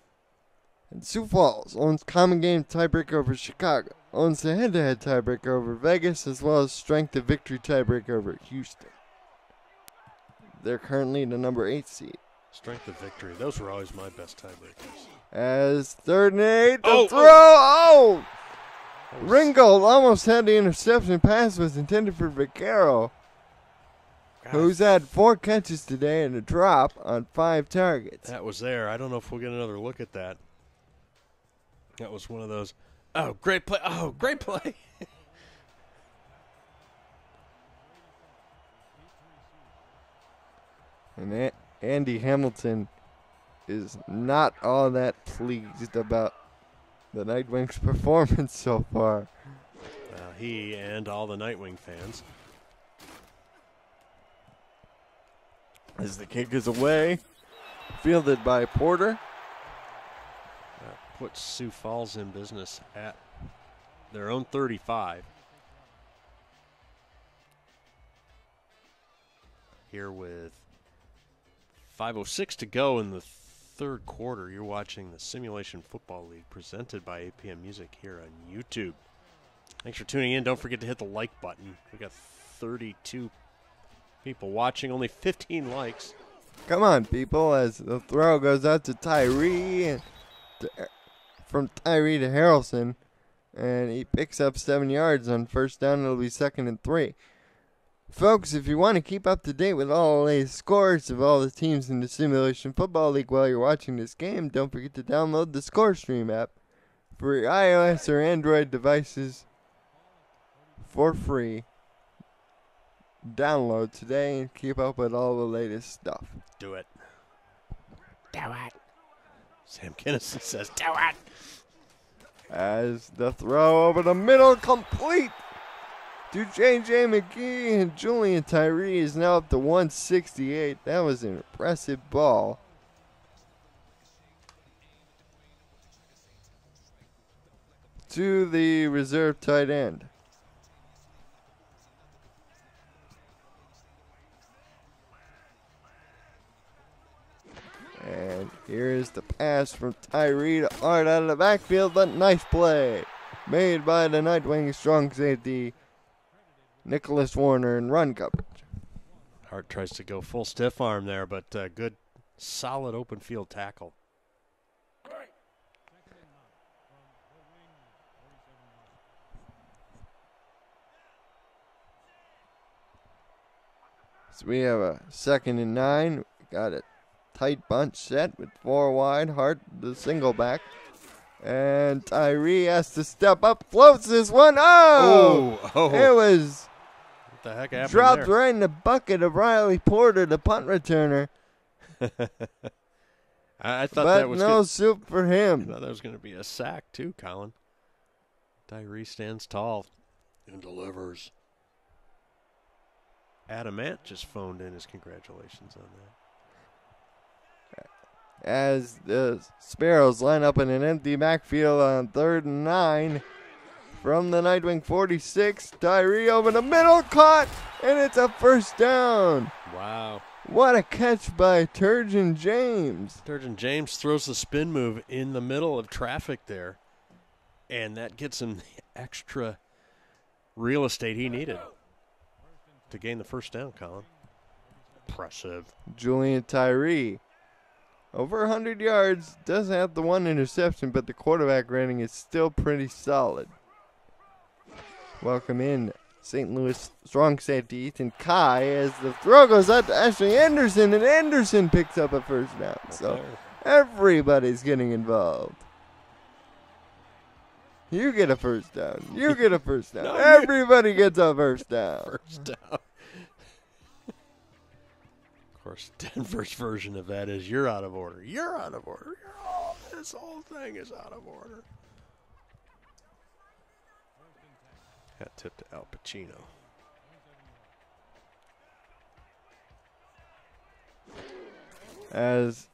And Sioux Falls owns common game tiebreaker over Chicago, owns the head-to-head tiebreaker over Vegas, as well as strength of victory tiebreaker over Houston. They're currently the number 8 seed. Strength of victory. Those were always my best tiebreakers. As 3rd and 8, the throw. Ringgold almost had the interception. Pass was intended for Vaquero, who's had 4 catches today and a drop on 5 targets. That was there. I don't know if we'll get another look at that. That was one of those, oh, great play. Oh, great play. And Andy Hamilton is not all that pleased about the Nightwings' performance so far. He and all the Nightwing fans. As the kick is away, fielded by Porter. Puts Sioux Falls in business at their own 35. Here with 5:06 to go in the third quarter. You're watching the Simulation Football League presented by APM Music here on YouTube. Thanks for tuning in. Don't forget to hit the like button. We got 32 people watching, only 15 likes. Come on, people, as the throw goes out to Tyree, and from Tyree to Harrelson, and he picks up 7 yards on first down. It'll be 2nd and 3. Folks, if you want to keep up to date with all the latest scores of all the teams in the Simulation Football League while you're watching this game, don't forget to download the ScoreStream app for your iOS or Android devices for free. Download today and keep up with all the latest stuff. Do it. Do it. Sam Kinnison says, do it. As the throw over the middle, complete to J.J. McGee, and Julian Tyree is now up to 168. That was an impressive ball. To the reserve tight end. Here's the pass from Tyree to Art out of the backfield, but nice play made by the Nightwings strong safety, Nicholas Warner, in run coverage. Hart tries to go full stiff arm there, but good, solid open field tackle. So we have a 2nd and 9. Got a tight bunch set with 4 wide. Hart, the single back. And Tyree has to step up, floats this one. Oh! It was what the heck happened dropped there? right in the bucket of Riley Porter, the punt returner. I thought but that was no good. soup for I him. thought that was going to be a sack too, Colin. Tyree stands tall and delivers. Adam Ant just phoned in his congratulations on that. As the Sparrows line up in an empty backfield on 3rd and 9 from the Nightwing 46. Tyree over the middle, caught, and it's a first down. Wow. What a catch by Turgeon James. Turgeon James throws the spin move in the middle of traffic there, and that gets him the extra real estate he needed to gain the first down, Colin. Impressive. Julian Tyree, over 100 yards, does have the 1 interception, but the quarterback rating is still pretty solid. Welcome in St. Louis strong safety Ethan Kai as the throw goes out to Ashley Anderson, and Anderson picks up a first down. So everybody's getting involved. You get a first down. You get a first down. Everybody gets a first down. First down. Of course, Denver's version of that is you're out of order. You're out of order. This whole thing is out of order. Got tipped to Al Pacino. As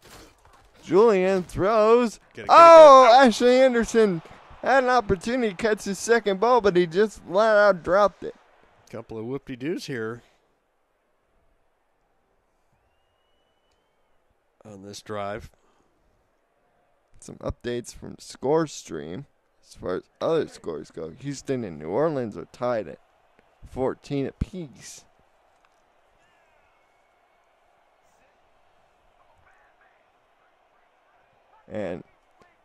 Julian throws. Ashley Anderson had an opportunity to catch his second ball, but he just flat out dropped it. Couple of whoop-de-doos here on this drive. Some updates from Score Stream as far as other scores go. Houston and New Orleans are tied at 14 apiece. And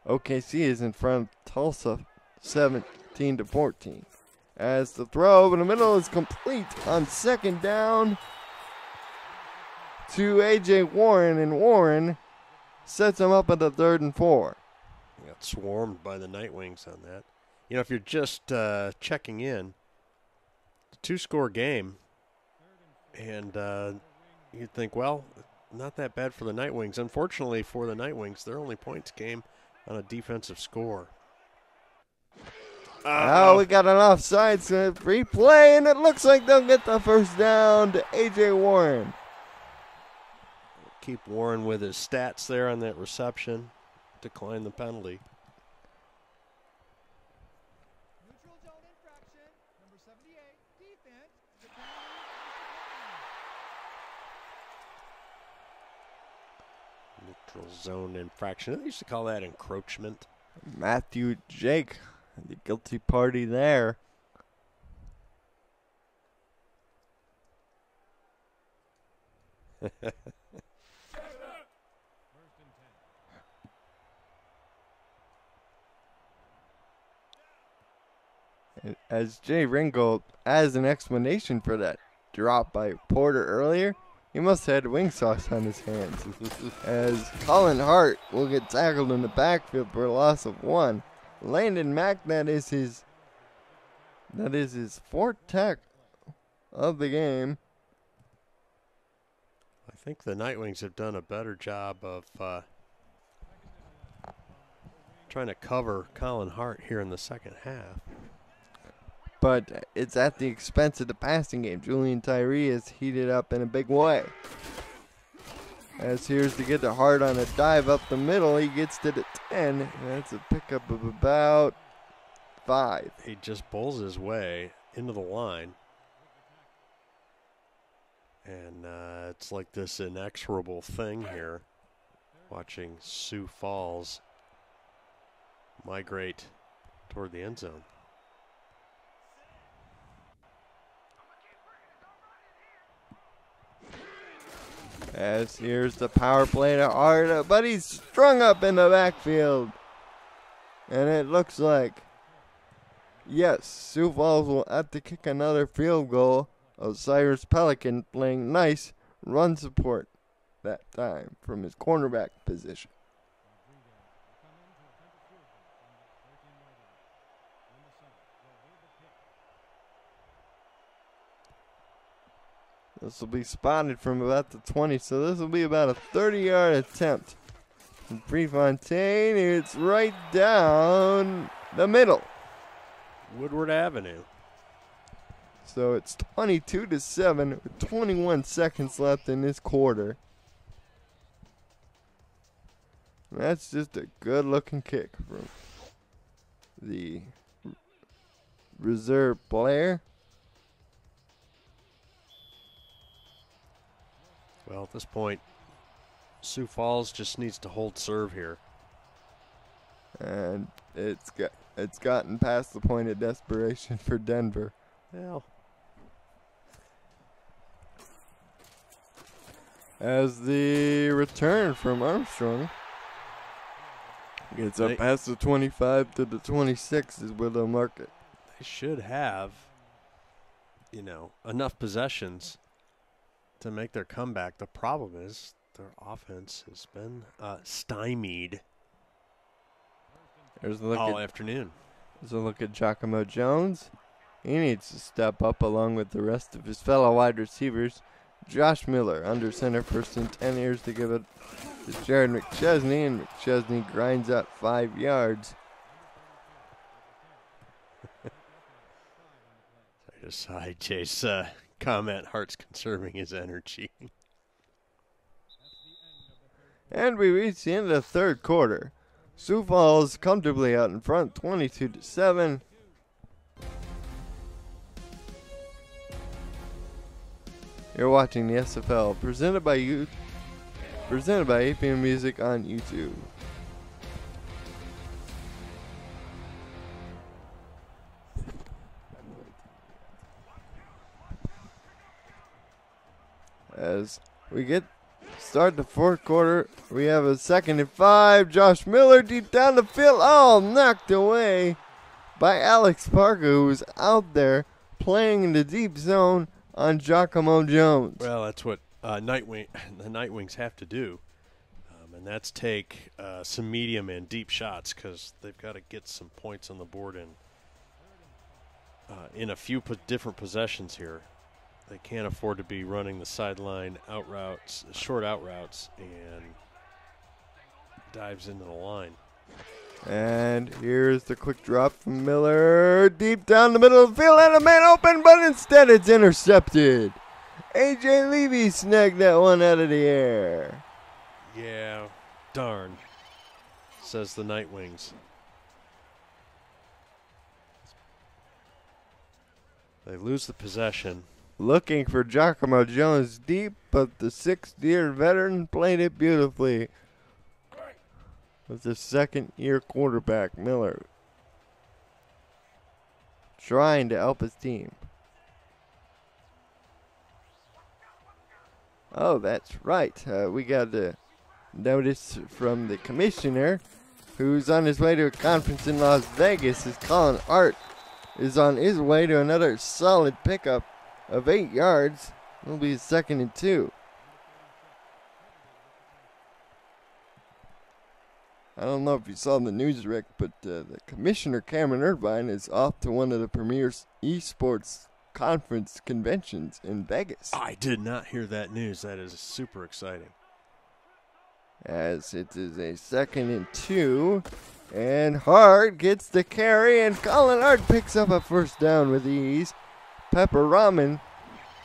OKC is in front of Tulsa 17-14. As the throw over the middle is complete on 2nd down to A.J. Warren, and Warren sets him up at the 3rd and 4. Got swarmed by the Nightwings on that. You know, if you're just checking in, 2-score game, and you'd think, well, not that bad for the Nightwings. Unfortunately for the Nightwings, their only points came on a defensive score. Oh, we got an offside replay, and it looks like they'll get the first down to A.J. Warren. Keep Warren with his stats there on that reception. Decline the penalty. Neutral zone infraction, number 78, defense. Neutral zone infraction. They used to call that encroachment. Matthew Jake, the guilty party there. As Jay Ringgold has an explanation for that drop by Porter earlier, he must have had wing sauce on his hands. As Colin Hart will get tackled in the backfield for a loss of 1. Landon Mack, that is his 4th tackle of the game. I think the Nightwings have done a better job of trying to cover Colin Hart here in the second half. But it's at the expense of the passing game. Julian Tyree is heated up in a big way. As here's to get to Hart on a dive up the middle. He gets to the 10. And that's a pickup of about 5. He just bowls his way into the line. And it's like this inexorable thing here. watching Sioux Falls migrate toward the end zone. As here's the power play to Art, but he's strung up in the backfield. And it looks like, yes, Sioux Falls will have to kick another field goal. Osiris Pelican playing nice run support that time from his cornerback position. This will be spotted from about the 20, so this will be about a 30-yard attempt. And Prefontaine, it's right down the middle. Woodward Avenue. So it's 22-7 with 21 seconds left in this quarter. And that's just a good-looking kick from the reserve player. Well, at this point, Sioux Falls just needs to hold serve here. And it's gotten past the point of desperation for Denver. Well, as the return from Armstrong gets up past the 25 to the 26 is where they'll mark it. they should have, enough possessions to make their comeback. The problem is their offense has been stymied all afternoon. There's a look at Giacomo Jones. He needs to step up along with the rest of his fellow wide receivers. Josh Miller under center, 1st and 10 years to give it to Jared McChesney, and McChesney grinds out 5 yards. I just saw Jay's comment, Hart's conserving his energy. And we reach the end of the third quarter. Sioux Falls comfortably out in front, 22-7. You're watching the SFL, presented by APM Music on YouTube. As we start the fourth quarter, we have a 2nd and 5. Josh Miller deep down the field. Oh, knocked away by Alex Parker, who's out there playing in the deep zone on Giacomo Jones. Well, that's what the Nightwings have to do, and that's take some medium and deep shots because they've got to get some points on the board in a few different possessions here. They can't afford to be running the sideline out routes, short out routes, and dives into the line. And here's the quick drop from Miller. Deep down the middle of the field, and a man open, but instead it's intercepted. A.J. Levy snagged that one out of the air. Yeah, darn, says the Nightwings. They lose the possession. Looking for Giacomo Jones deep, but the 6th-year veteran played it beautifully. With the 2nd-year quarterback, Miller, trying to help his team. Oh, that's right. We got a notice from the commissioner, who's on his way to a conference in Las Vegas, as Colin Art is on his way to another solid pickup of 8 yards. It'll be 2nd and 2. I don't know if you saw the news, Rick, but the commissioner, Cameron Irvine, is off to one of the premier esports conference conventions in Vegas. I did not hear that news. That is super exciting. As it is a 2nd and 2, and Hart gets the carry, and Colin Hart picks up a 1st down with ease. Pepper Ramen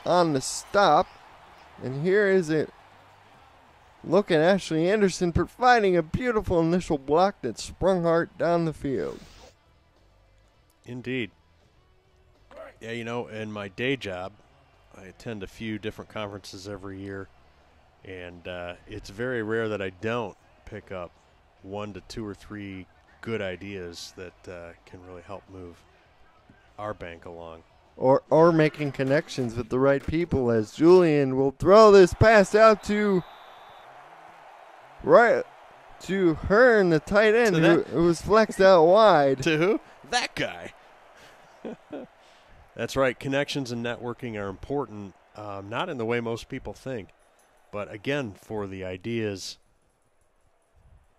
on the stop, and here is it. Look at Ashley Anderson providing a beautiful initial block that sprung Hart down the field. Indeed. Yeah, in my day job, I attend a few different conferences every year, and it's very rare that I don't pick up 1 to 2 or 3 good ideas that can really help move our bank along. Or making connections with the right people, as Julian will throw this pass out to Hearn, the tight end, who was flexed out wide. To who? That guy. That's right. Connections and networking are important, not in the way most people think, but again, for the ideas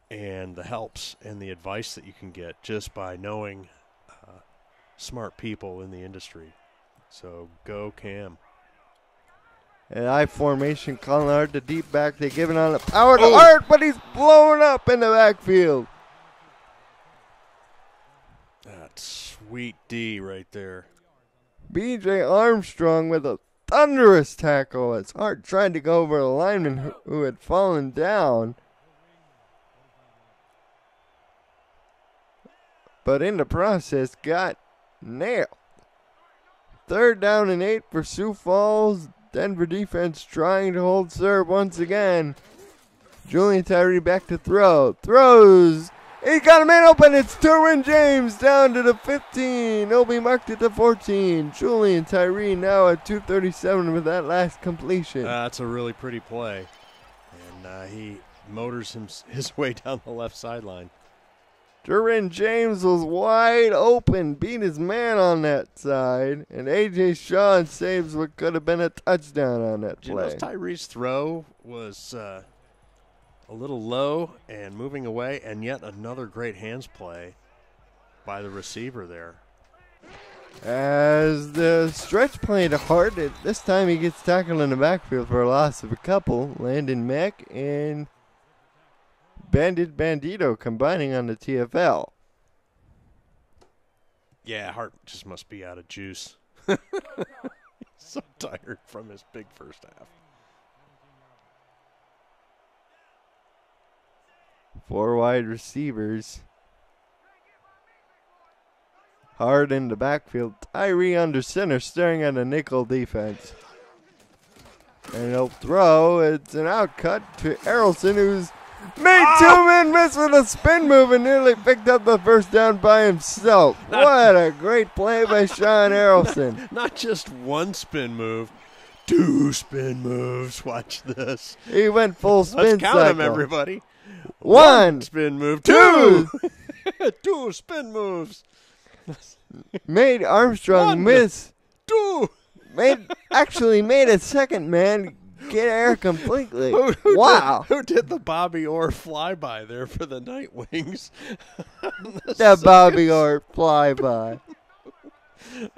and the helps and the advice that you can get just by knowing smart people in the industry. So go Cam. An I formation, Colin Hart, the deep back. They give it on the power to Hart, but he's blown up in the backfield. That's sweet D right there. B.J. Armstrong with a thunderous tackle as Hart tried to go over a lineman who had fallen down. But in the process, got nailed. 3rd down and 8 for Sioux Falls. Denver defense trying to hold serve once again. Julian Tyree back to throw. Throws. He got a man open. It's Derwin James down to the 15. He'll be marked at the 14. Julian Tyree now at 237 with that last completion. That's a really pretty play. And he motors his way down the left sideline. Derwin James was wide open, beat his man on that side, and A.J. Shaw saves what could have been a touchdown on that play. Tyree's throw was a little low and moving away, and yet another great hands play by the receiver there. As the stretch play to Hart, this time he gets tackled in the backfield for a loss of a couple. Landon Mack and Bandit Bandito combining on the TFL. Yeah, Hart just must be out of juice. So tired from his big first half. 4 wide receivers. Hard in the backfield. Tyree under center, staring at a nickel defense. And he'll throw. It's an out cut to Errolson, who's made 2 men miss with a spin move and nearly picked up the first down by himself. What a great play by Sean Errolson. Not just 1 spin move, 2 spin moves. Watch this. He went full spin Let's count cycle. them, everybody. 1 spin move, 2. 2 spin moves. Made Armstrong 1, miss. 2. Actually made a second man get air completely. Who did the Bobby Orr flyby there for the Nightwings? That Bobby Orr flyby.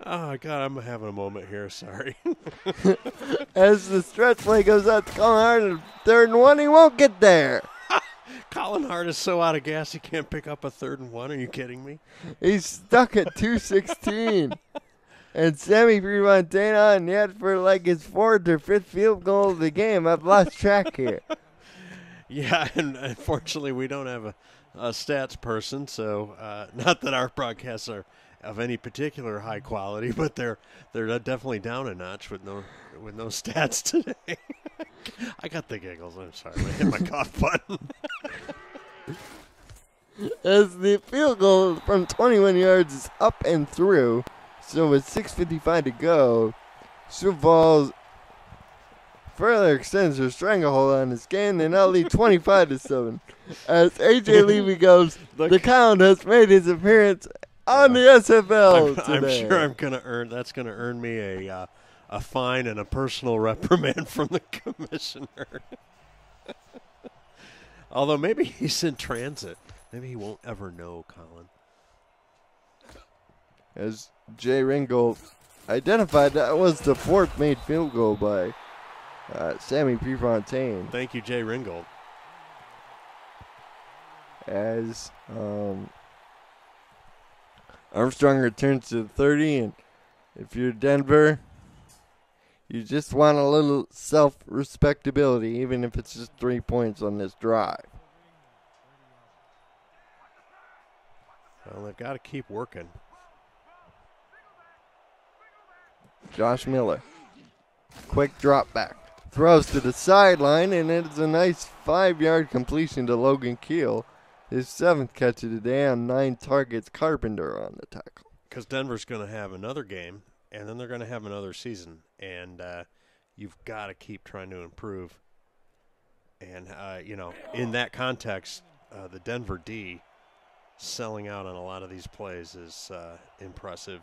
Oh, God, I'm having a moment here. Sorry. As the stretch play goes out to Colin Hart, 3rd and 1, he won't get there. Colin Hart is so out of gas he can't pick up a 3rd and 1. Are you kidding me? He's stuck at 216. And Sammy Premontana on yet for like his 4th or 5th field goal of the game. I've lost track here. Yeah, and unfortunately we don't have a stats person, so not that our broadcasts are of any particular high quality, but they're definitely down a notch with no stats today. I got the giggles. I'm sorry. I hit my cough button. As the field goal from 21 yards is up and through. So with 6:55 to go, Sioux Falls further extends their stranglehold on this game. They now lead 25-7. As A.J. Levy goes, the Count has made his appearance on the SFL today. I'm sure that's gonna earn me a fine and a personal reprimand from the commissioner. Although maybe he's in transit. Maybe he won't ever know, Colin. As Jay Ringgold identified, that was the 4th made field goal by Sammy Prefontaine. Thank you, Jay Ringgold. As Armstrong returns to the 30, and if you're Denver, you just want a little self-respectability, even if it's just 3 points on this drive. Well, they've got to keep working. Josh Miller. Quick drop back. throws to the sideline, and it's a nice 5-yard completion to Logan Keel. His 7th catch of the day on 9 targets. Carpenter on the tackle. Because Denver's going to have another game, and then they're going to have another season. And you've got to keep trying to improve. And, in that context, the Denver D selling out on a lot of these plays is impressive.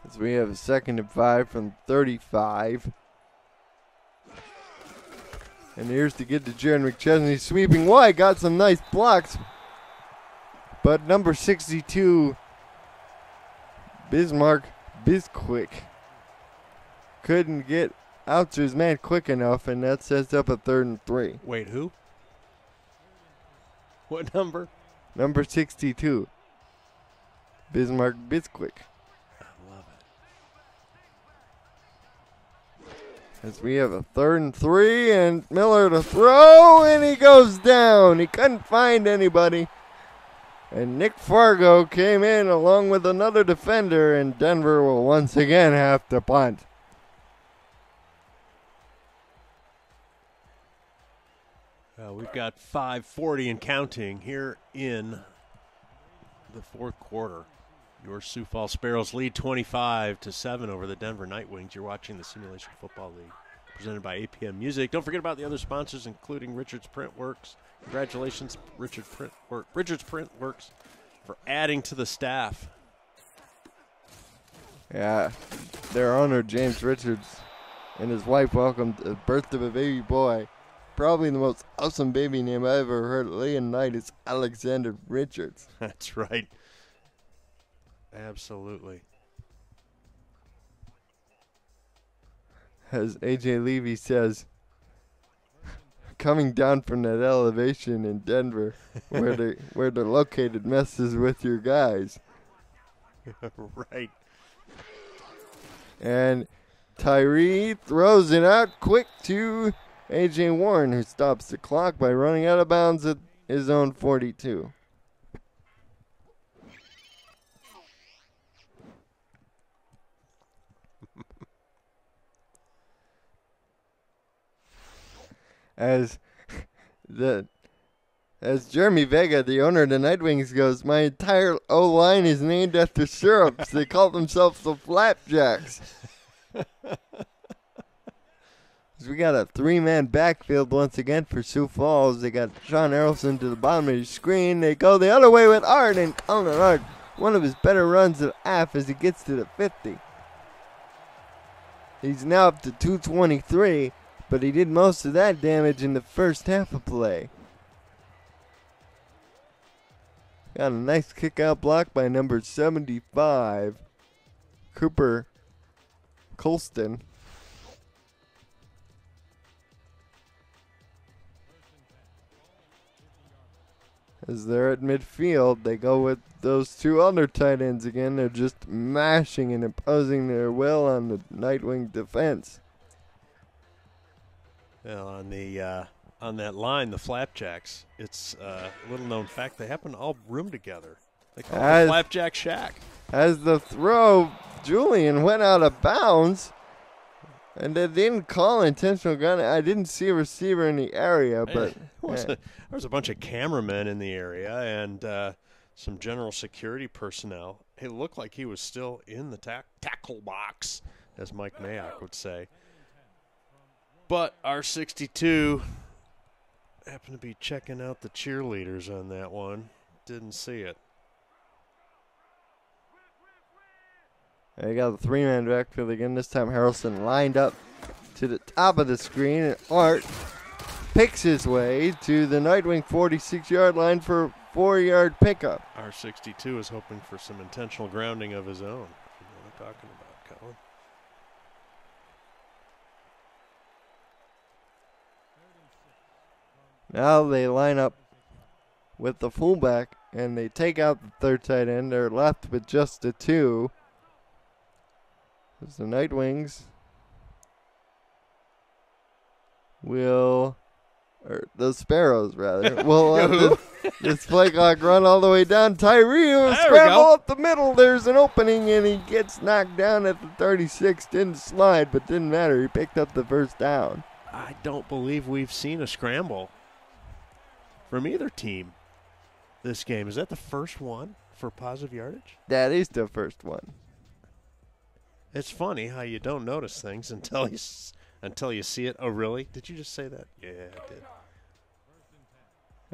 As we have a 2nd and 5 from 35. And here's to get to Jared McChesney sweeping wide. Got some nice blocks. But number 62, Bismarck Bisquick, couldn't get out to his man quick enough, and that sets up a 3rd and 3. Wait, who? What number? Number 62, Bismarck Bisquick. As we have a 3rd and 3, and Miller to throw, and he goes down. He couldn't find anybody. And Nick Fargo came in along with another defender, and Denver will once again have to punt. We've got 5:40 and counting here in the 4th quarter. Your Sioux Falls Sparrows lead 25-7 over the Denver Nightwings. You're watching the Simulation Football League, presented by APM Music. Don't forget about the other sponsors, including Richards Print Works. Congratulations, Richards Print Works, for adding to the staff. Yeah, their owner, James Richards, and his wife welcomed the birth of a baby boy. Probably the most awesome baby name I ever heard. Leon Knight is Alexander Richards. That's right. Absolutely. As A.J. Levy says, coming down from that elevation in Denver, where they're located, messes with your guys. Right. And Tyree throws it out quick to A.J. Warren, who stops the clock by running out of bounds at his own 42. As Jeremy Vega, the owner of the Nightwings, goes, my entire O-line is named after syrups. They call themselves the Flapjacks. We got a 3-man backfield once again for Sioux Falls. They got Sean Errolson to the bottom of your screen. They go the other way with Art, and Colin Art, one of his better runs of half as he gets to the 50. He's now up to 223. But he did most of that damage in the first half of play. Got a nice kick-out block by number 75, Cooper Colston. As they're at midfield, they go with those 2 other tight ends again. They're just mashing and imposing their will on the Nightwing defense. Well, on that line, the Flapjacks, it's a little-known fact, they happen to all room together. They call it the Flapjack Shack. As the throw, Julian went out of bounds, and they didn't call intentional gun. I didn't see a receiver in the area, but there was a bunch of cameramen in the area and some general security personnel. It looked like he was still in the tackle box, as Mike Mayock would say. But our 62 happened to be checking out the cheerleaders on that one. Didn't see it. They got the 3-man backfield again. This time Harrelson lined up to the top of the screen, and Art picks his way to the Nightwing 46-yard line for a 4-yard pickup. Our 62 is hoping for some intentional grounding of his own. You know what I'm talking about, Colin. Now they line up with the fullback, and they take out the 3rd tight end. They're left with just the 2. As the Nightwings will or the Sparrows, rather, will this play clock run all the way down. Tyree will scramble up the middle. There's an opening, and he gets knocked down at the 36. Didn't slide, but didn't matter. He picked up the first down. I don't believe we've seen a scramble from either team this game. Is that the first one for positive yardage? That is the first one. It's funny how you don't notice things until you see it. Oh, really? Did you just say that? Yeah, I did.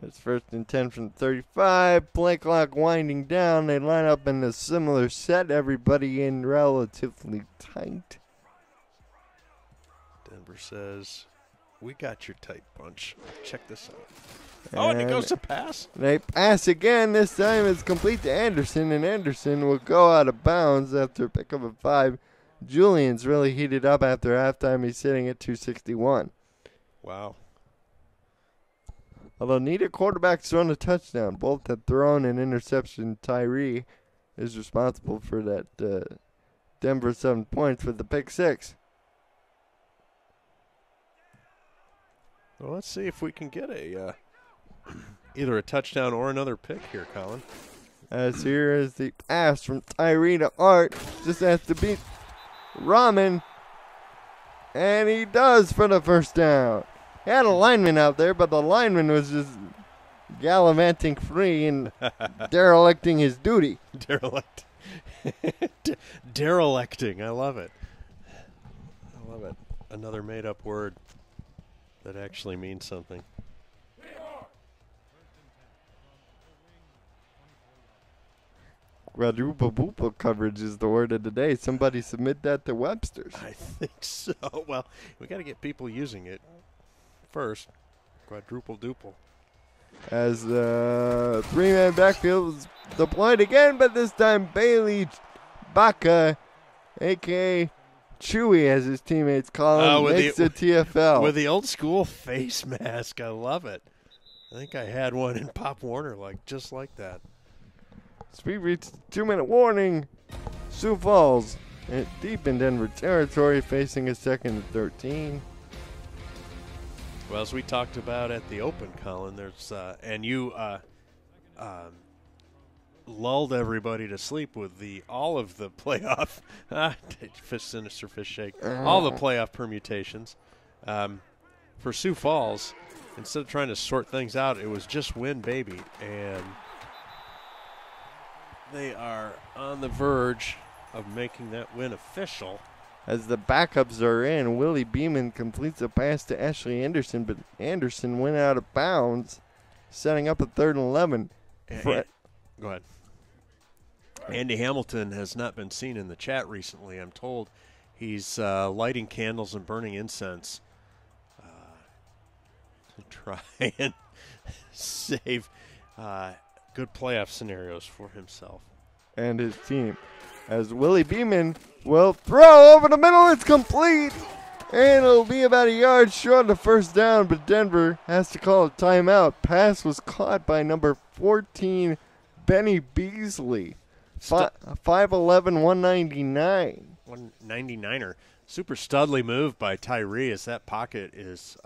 It's 1st and 10 from 35. Play clock winding down. They line up in a similar set. Everybody in relatively tight. Denver says, we got your tight bunch. Check this out. And it goes to pass. They pass again. This time it's complete to Anderson, and Anderson will go out of bounds after a pickup of 5. Julian's really heated up after halftime. He's sitting at 261. Wow. Although neither quarterback's thrown a touchdown. Both had thrown an interception. Tyree is responsible for that Denver 7 points with the pick 6. Well, let's see if we can get a either a touchdown or another pick here, Colin. As here is the pass from Tyree to Art. Just has to beat Rahman. And he does for the first down. He had a lineman out there, but the lineman was just gallivanting free and derelicting his duty. Derelicting. I love it. I love it. Another made-up word that actually means something. Quadruple coverage is the word of the day. Somebody submit that to Webster's. I think so. Well, we got to get people using it first. Quadruple duple. As the 3-man backfield is deployed again, but this time Bailey Baca, a.k.a. Chewy, as his teammates call him, makes the TFL. With the old school face mask. I love it. I think I had one in Pop Warner, just like that. As we reach the 2-minute warning, Sioux Falls deep in Denver territory, facing a 2nd and 13. Well, as we talked about at the Open, Colin, there's and you lulled everybody to sleep with all of the playoff sinister fish shake, all the playoff permutations for Sioux Falls. Instead of trying to sort things out, it was just win, baby, and they are on the verge of making that win official. As the backups are in, Willie Beeman completes a pass to Ashley Anderson, but Anderson went out of bounds, setting up a 3rd and 11. Go ahead. Andy Hamilton has not been seen in the chat recently. I'm told he's lighting candles and burning incense to try and save good playoff scenarios for himself and his team. As Willie Beeman will throw over the middle, it's complete, and it'll be about a yard short of the first down, but Denver has to call a timeout. Pass was caught by number 14, Benny Beasley, 5'11", 199. 199er. Super studly move by Tyree as that pocket is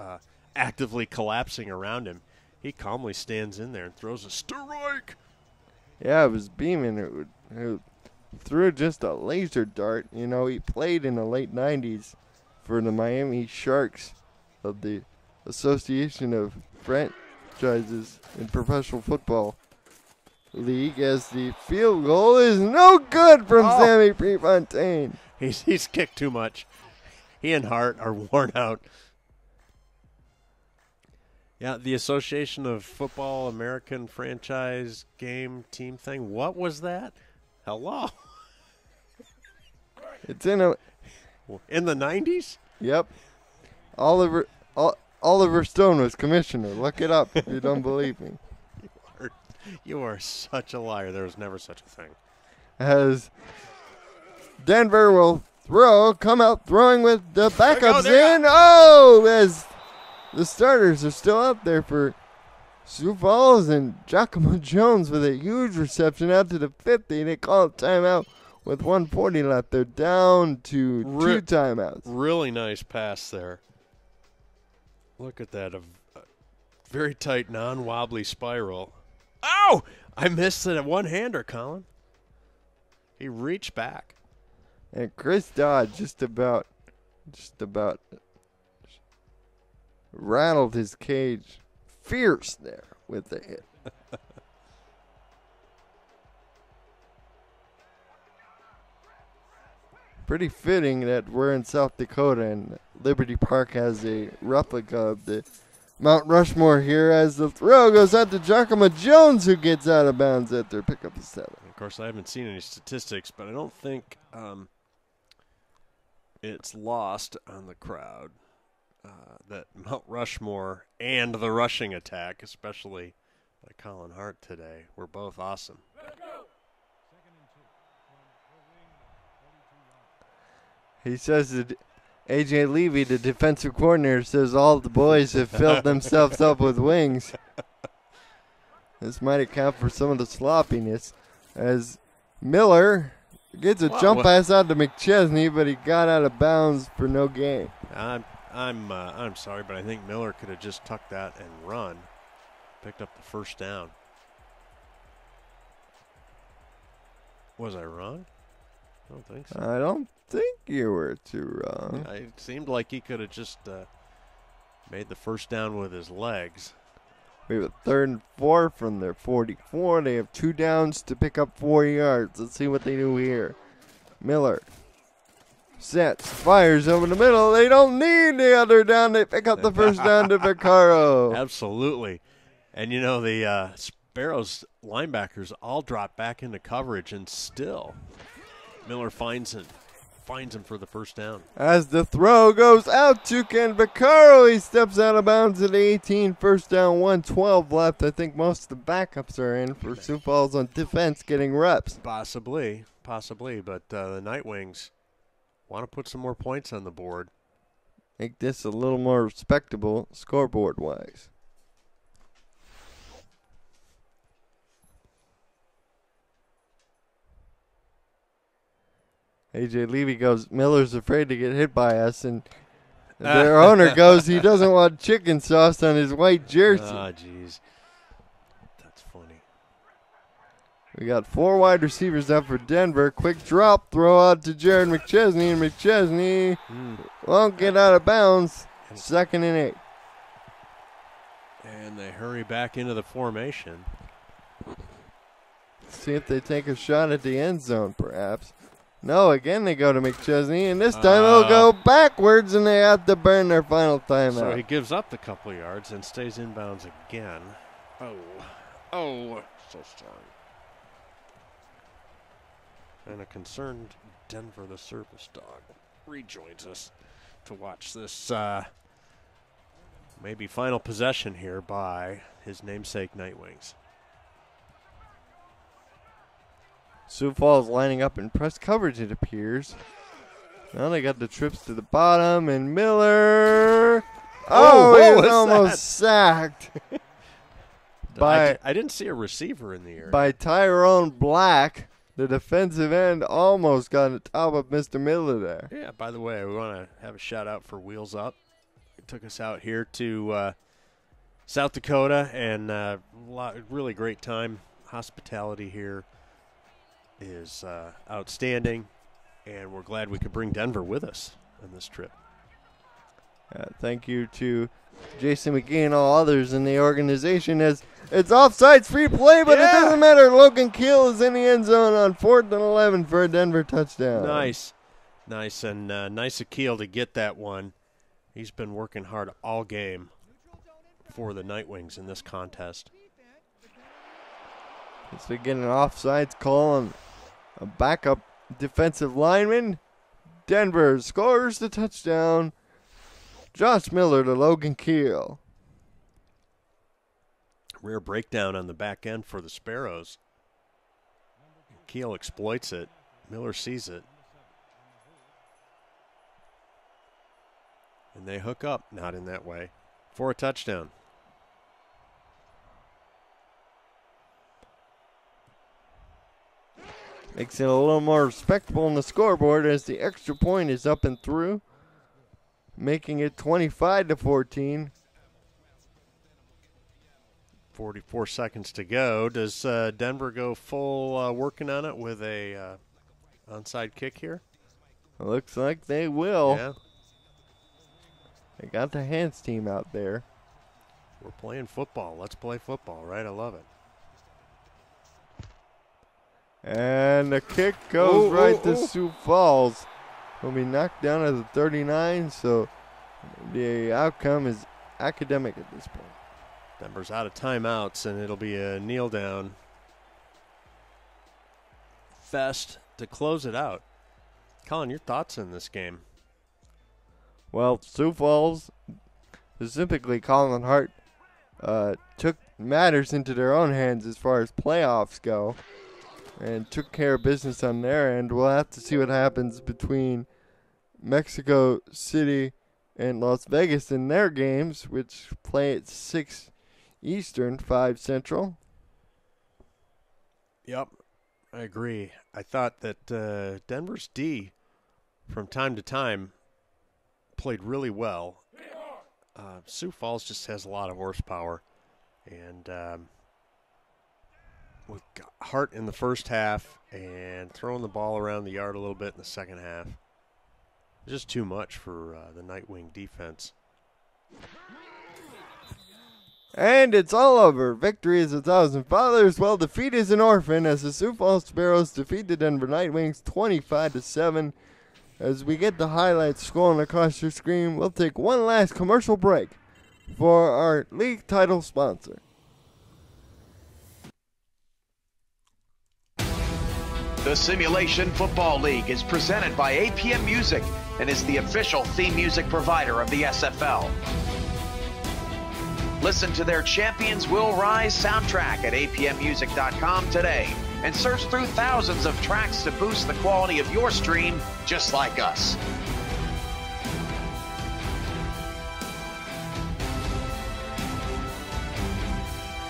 actively collapsing around him. He calmly stands in there and throws a strike. Yeah, it was Beeman who threw just a laser dart. You know, he played in the late 90s for the Miami Sharks of the Association of Franchises in Professional Football League, as the field goal is no good from Sammy Prefontaine. He's kicked too much. He and Hart are worn out. Yeah, the Association of Football American Franchise Game Team thing. What was that? Hello. It's in the 90s? Yep. Oliver Stone was commissioner. Look it up if you don't believe me. You are such a liar. There was never such a thing. As Denver will come out throwing with the backups in. As the starters are still out there for Sioux Falls, and Giacomo Jones with a huge reception out to the 50. They call a timeout with 1:40 left. They're down to 2 timeouts. Really nice pass there. Look at that. Very tight, non-wobbly spiral. Oh! I missed it at one-hander, Colin. He reached back. And Chris Dodd just about rattled his cage fierce there with the hit. Pretty fitting that we're in South Dakota and Liberty Park has a replica of the Mount Rushmore here as the throw goes out to Giacomo Jones, who gets out of bounds at their pickup of 7. Of course, I haven't seen any statistics, but I don't think it's lost on the crowd that Mount Rushmore and the rushing attack, especially by Colin Hart today, were both awesome. He says that A.J. Levy, the defensive coordinator, says all the boys have filled themselves up with wings. This might account for some of the sloppiness as Miller gets a jump pass out to McChesney, but he got out of bounds for no gain. I'm sorry, but I think Miller could have just tucked that and run, picked up the first down. Was I wrong? I don't think so. I don't think you were too wrong. It seemed like he could have just made the first down with his legs. We have a 3rd and 4 from their 44. They have 2 downs to pick up 4 yards. Let's see what they do here. Miller sets, fires over the middle. They don't need the other down. They pick up the first down to Vaccaro. Absolutely. And, you know, the Sparrows linebackers all drop back into coverage, and still Miller finds him for the first down. As the throw goes out to Ken Vaccaro, he steps out of bounds at 18. First down, 1:12 left. I think most of the backups are in for Sioux Falls on defense getting reps. Possibly. But the Nightwings want to put some more points on the board. Make this a little more respectable scoreboard-wise. A.J. Levy goes, Miller's afraid to get hit by us, and their owner goes, he doesn't want chicken sauce on his white jersey. Ah, jeez. That's funny. We got 4 wide receivers up for Denver. Quick drop, throw out to Jared McChesney, and McChesney won't get out of bounds. 2nd and 8. And they hurry back into the formation. See if they take a shot at the end zone, perhaps. No, again they go to McChesney, and this time they'll go backwards, and they have to burn their final timeout. So he gives up the couple of yards and stays inbounds again. Oh, so sorry. And a concerned Denver, the service dog, rejoins us to watch this maybe final possession here by his namesake Nightwings. Sioux Falls lining up in press coverage, it appears. Now they got the trips to the bottom, and Miller. He's almost sacked. I didn't see a receiver in the area. By Tyrone Black. The defensive end almost got on top of Mr. Miller there. Yeah, by the way, we want to have a shout out for Wheels Up. It took us out here to South Dakota, and really great time. Hospitality here is outstanding, and we're glad we could bring Denver with us on this trip. Thank you to Jason McGee and all others in the organization, as it's offsides free play, but it doesn't matter. Logan Keel is in the end zone on 4th and 11 for a Denver touchdown. Nice, and nice of Keel to get that one. He's been working hard all game for the Nightwings in this contest. As we get an offsides call on a backup defensive lineman, Denver scores the touchdown. Josh Miller to Logan Keel. Rare breakdown on the back end for the Sparrows. Keel exploits it. Miller sees it. And they hook up, not in that way, for a touchdown. Makes it a little more respectable on the scoreboard as the extra point is up and through, making it 25-14. 44 seconds to go. Does Denver go full working on it with a onside kick here? Looks like they will. Yeah. They got the hands team out there. We're playing football. Let's play football, right? I love it. And the kick goes to Sioux Falls. Will be knocked down at the 39, so the outcome is academic at this point. Denver's out of timeouts, and it'll be a kneel down fest to close it out. Colin, your thoughts on this game? Well, Sioux Falls, specifically Colin Hart, took matters into their own hands as far as playoffs go and took care of business on their end. We'll have to see what happens between Mexico City and Las Vegas in their games, which play at 6 Eastern, 5 Central. Yep, I agree. I thought that Denver's D, from time to time, played really well. Sioux Falls just has a lot of horsepower. And with Hart in the first half and throwing the ball around the yard a little bit in the second half, just too much for the Nightwing defense. And it's all over. Victory is 1,000 fathers, while defeat is an orphan, as the Sioux Falls Sparrows defeat the Denver Nightwings 25-7. As we get the highlights scrolling across your screen, we'll take one last commercial break for our league title sponsor. The Simulation Football League is presented by APM Music and is the official theme music provider of the SFL. Listen to their Champions Will Rise soundtrack at apmmusic.com today and search through thousands of tracks to boost the quality of your stream just like us.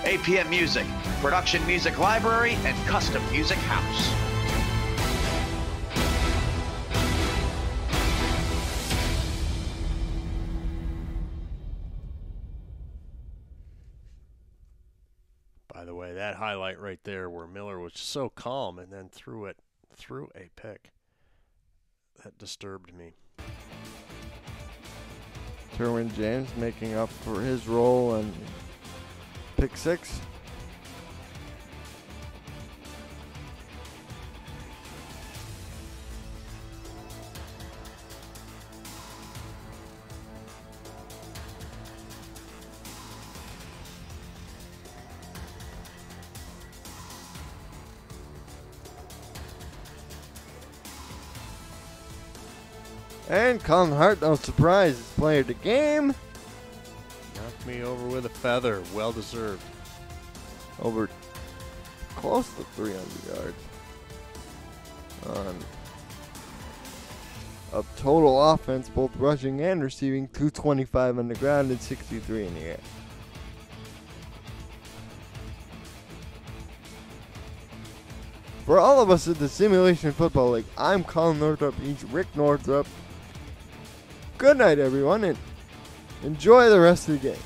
APM Music, production music library and custom music house. By the way, that highlight right there where Miller was so calm and then threw it through a pick, that disturbed me. Terwin James making up for his role in pick 6. And Colin Hart, no surprise, is player of the game. Knocked me over with a feather. Well deserved. Over close to 300 yards. On of total offense, both rushing and receiving, 225 on the ground and 63 in the air. For all of us at the Simulation Football League, I'm Colin Northrup, he's Rick Northrup. Good night, everyone, and enjoy the rest of the game.